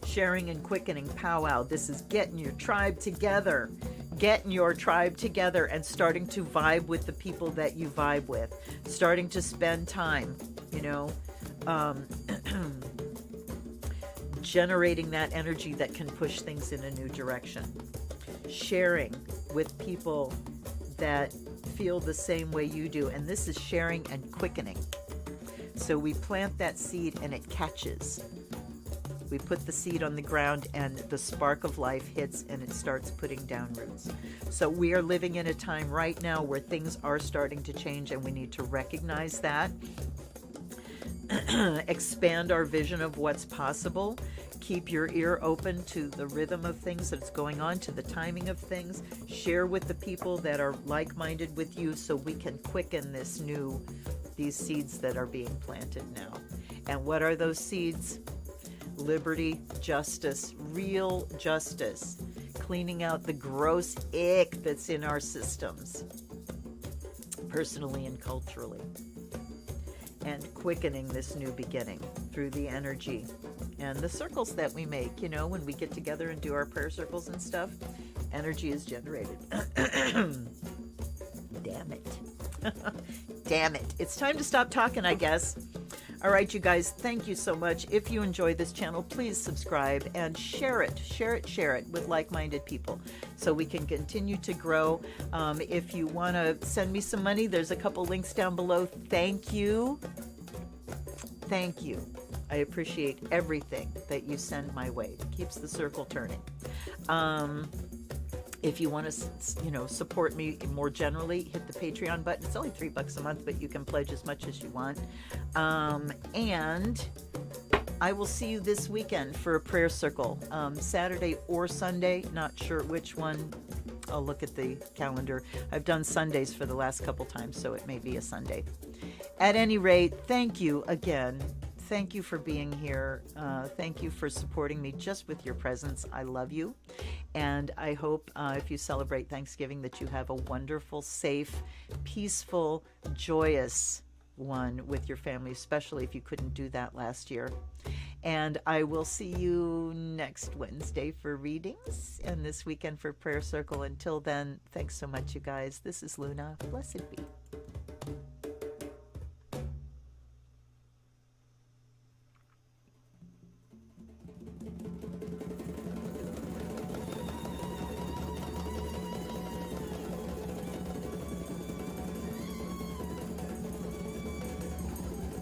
A: Sharing and quickening powwow. This is getting your tribe together. Getting your tribe together and starting to vibe with the people that you vibe with. Starting to spend time, generating that energy that can push things in a new direction. Sharing with people that feel the same way you do. And this is sharing and quickening. So we plant that seed and it catches. We put the seed on the ground and the spark of life hits and it starts putting down roots. So we are living in a time right now where things are starting to change, and we need to recognize that. Expand our vision of what's possible. Keep your ear open to the rhythm of things that's going on, to the timing of things. Share with the people that are like-minded with you so we can quicken these seeds that are being planted now. And what are those seeds? Liberty, justice, real justice. Cleaning out the gross ick that's in our systems, personally and culturally. And quickening this new beginning through the energy and the circles that we make. When we get together and do our prayer circles and stuff, energy is generated. Damn it. Damn it. It's time to stop talking, I guess. All right, you guys, thank you so much. If you enjoy this channel, please subscribe and share it with like-minded people so we can continue to grow. If you want to send me some money, there's a couple links down below. Thank you. Thank you. I appreciate everything that you send my way. It keeps the circle turning. If you want to, support me more generally, hit the Patreon button. It's only $3 a month, but you can pledge as much as you want. And I will see you this weekend for a prayer circle, Saturday or Sunday. Not sure which one. I'll look at the calendar. I've done Sundays for the last couple times, so it may be a Sunday. At any rate, thank you again. Thank you for being here. Thank you for supporting me just with your presence. I love you. And I hope if you celebrate Thanksgiving that you have a wonderful, safe, peaceful, joyous one with your family, especially if you couldn't do that last year. And I will see you next Wednesday for readings and this weekend for Prayer Circle. Until then, thanks so much, you guys. This is Luna. Blessed be.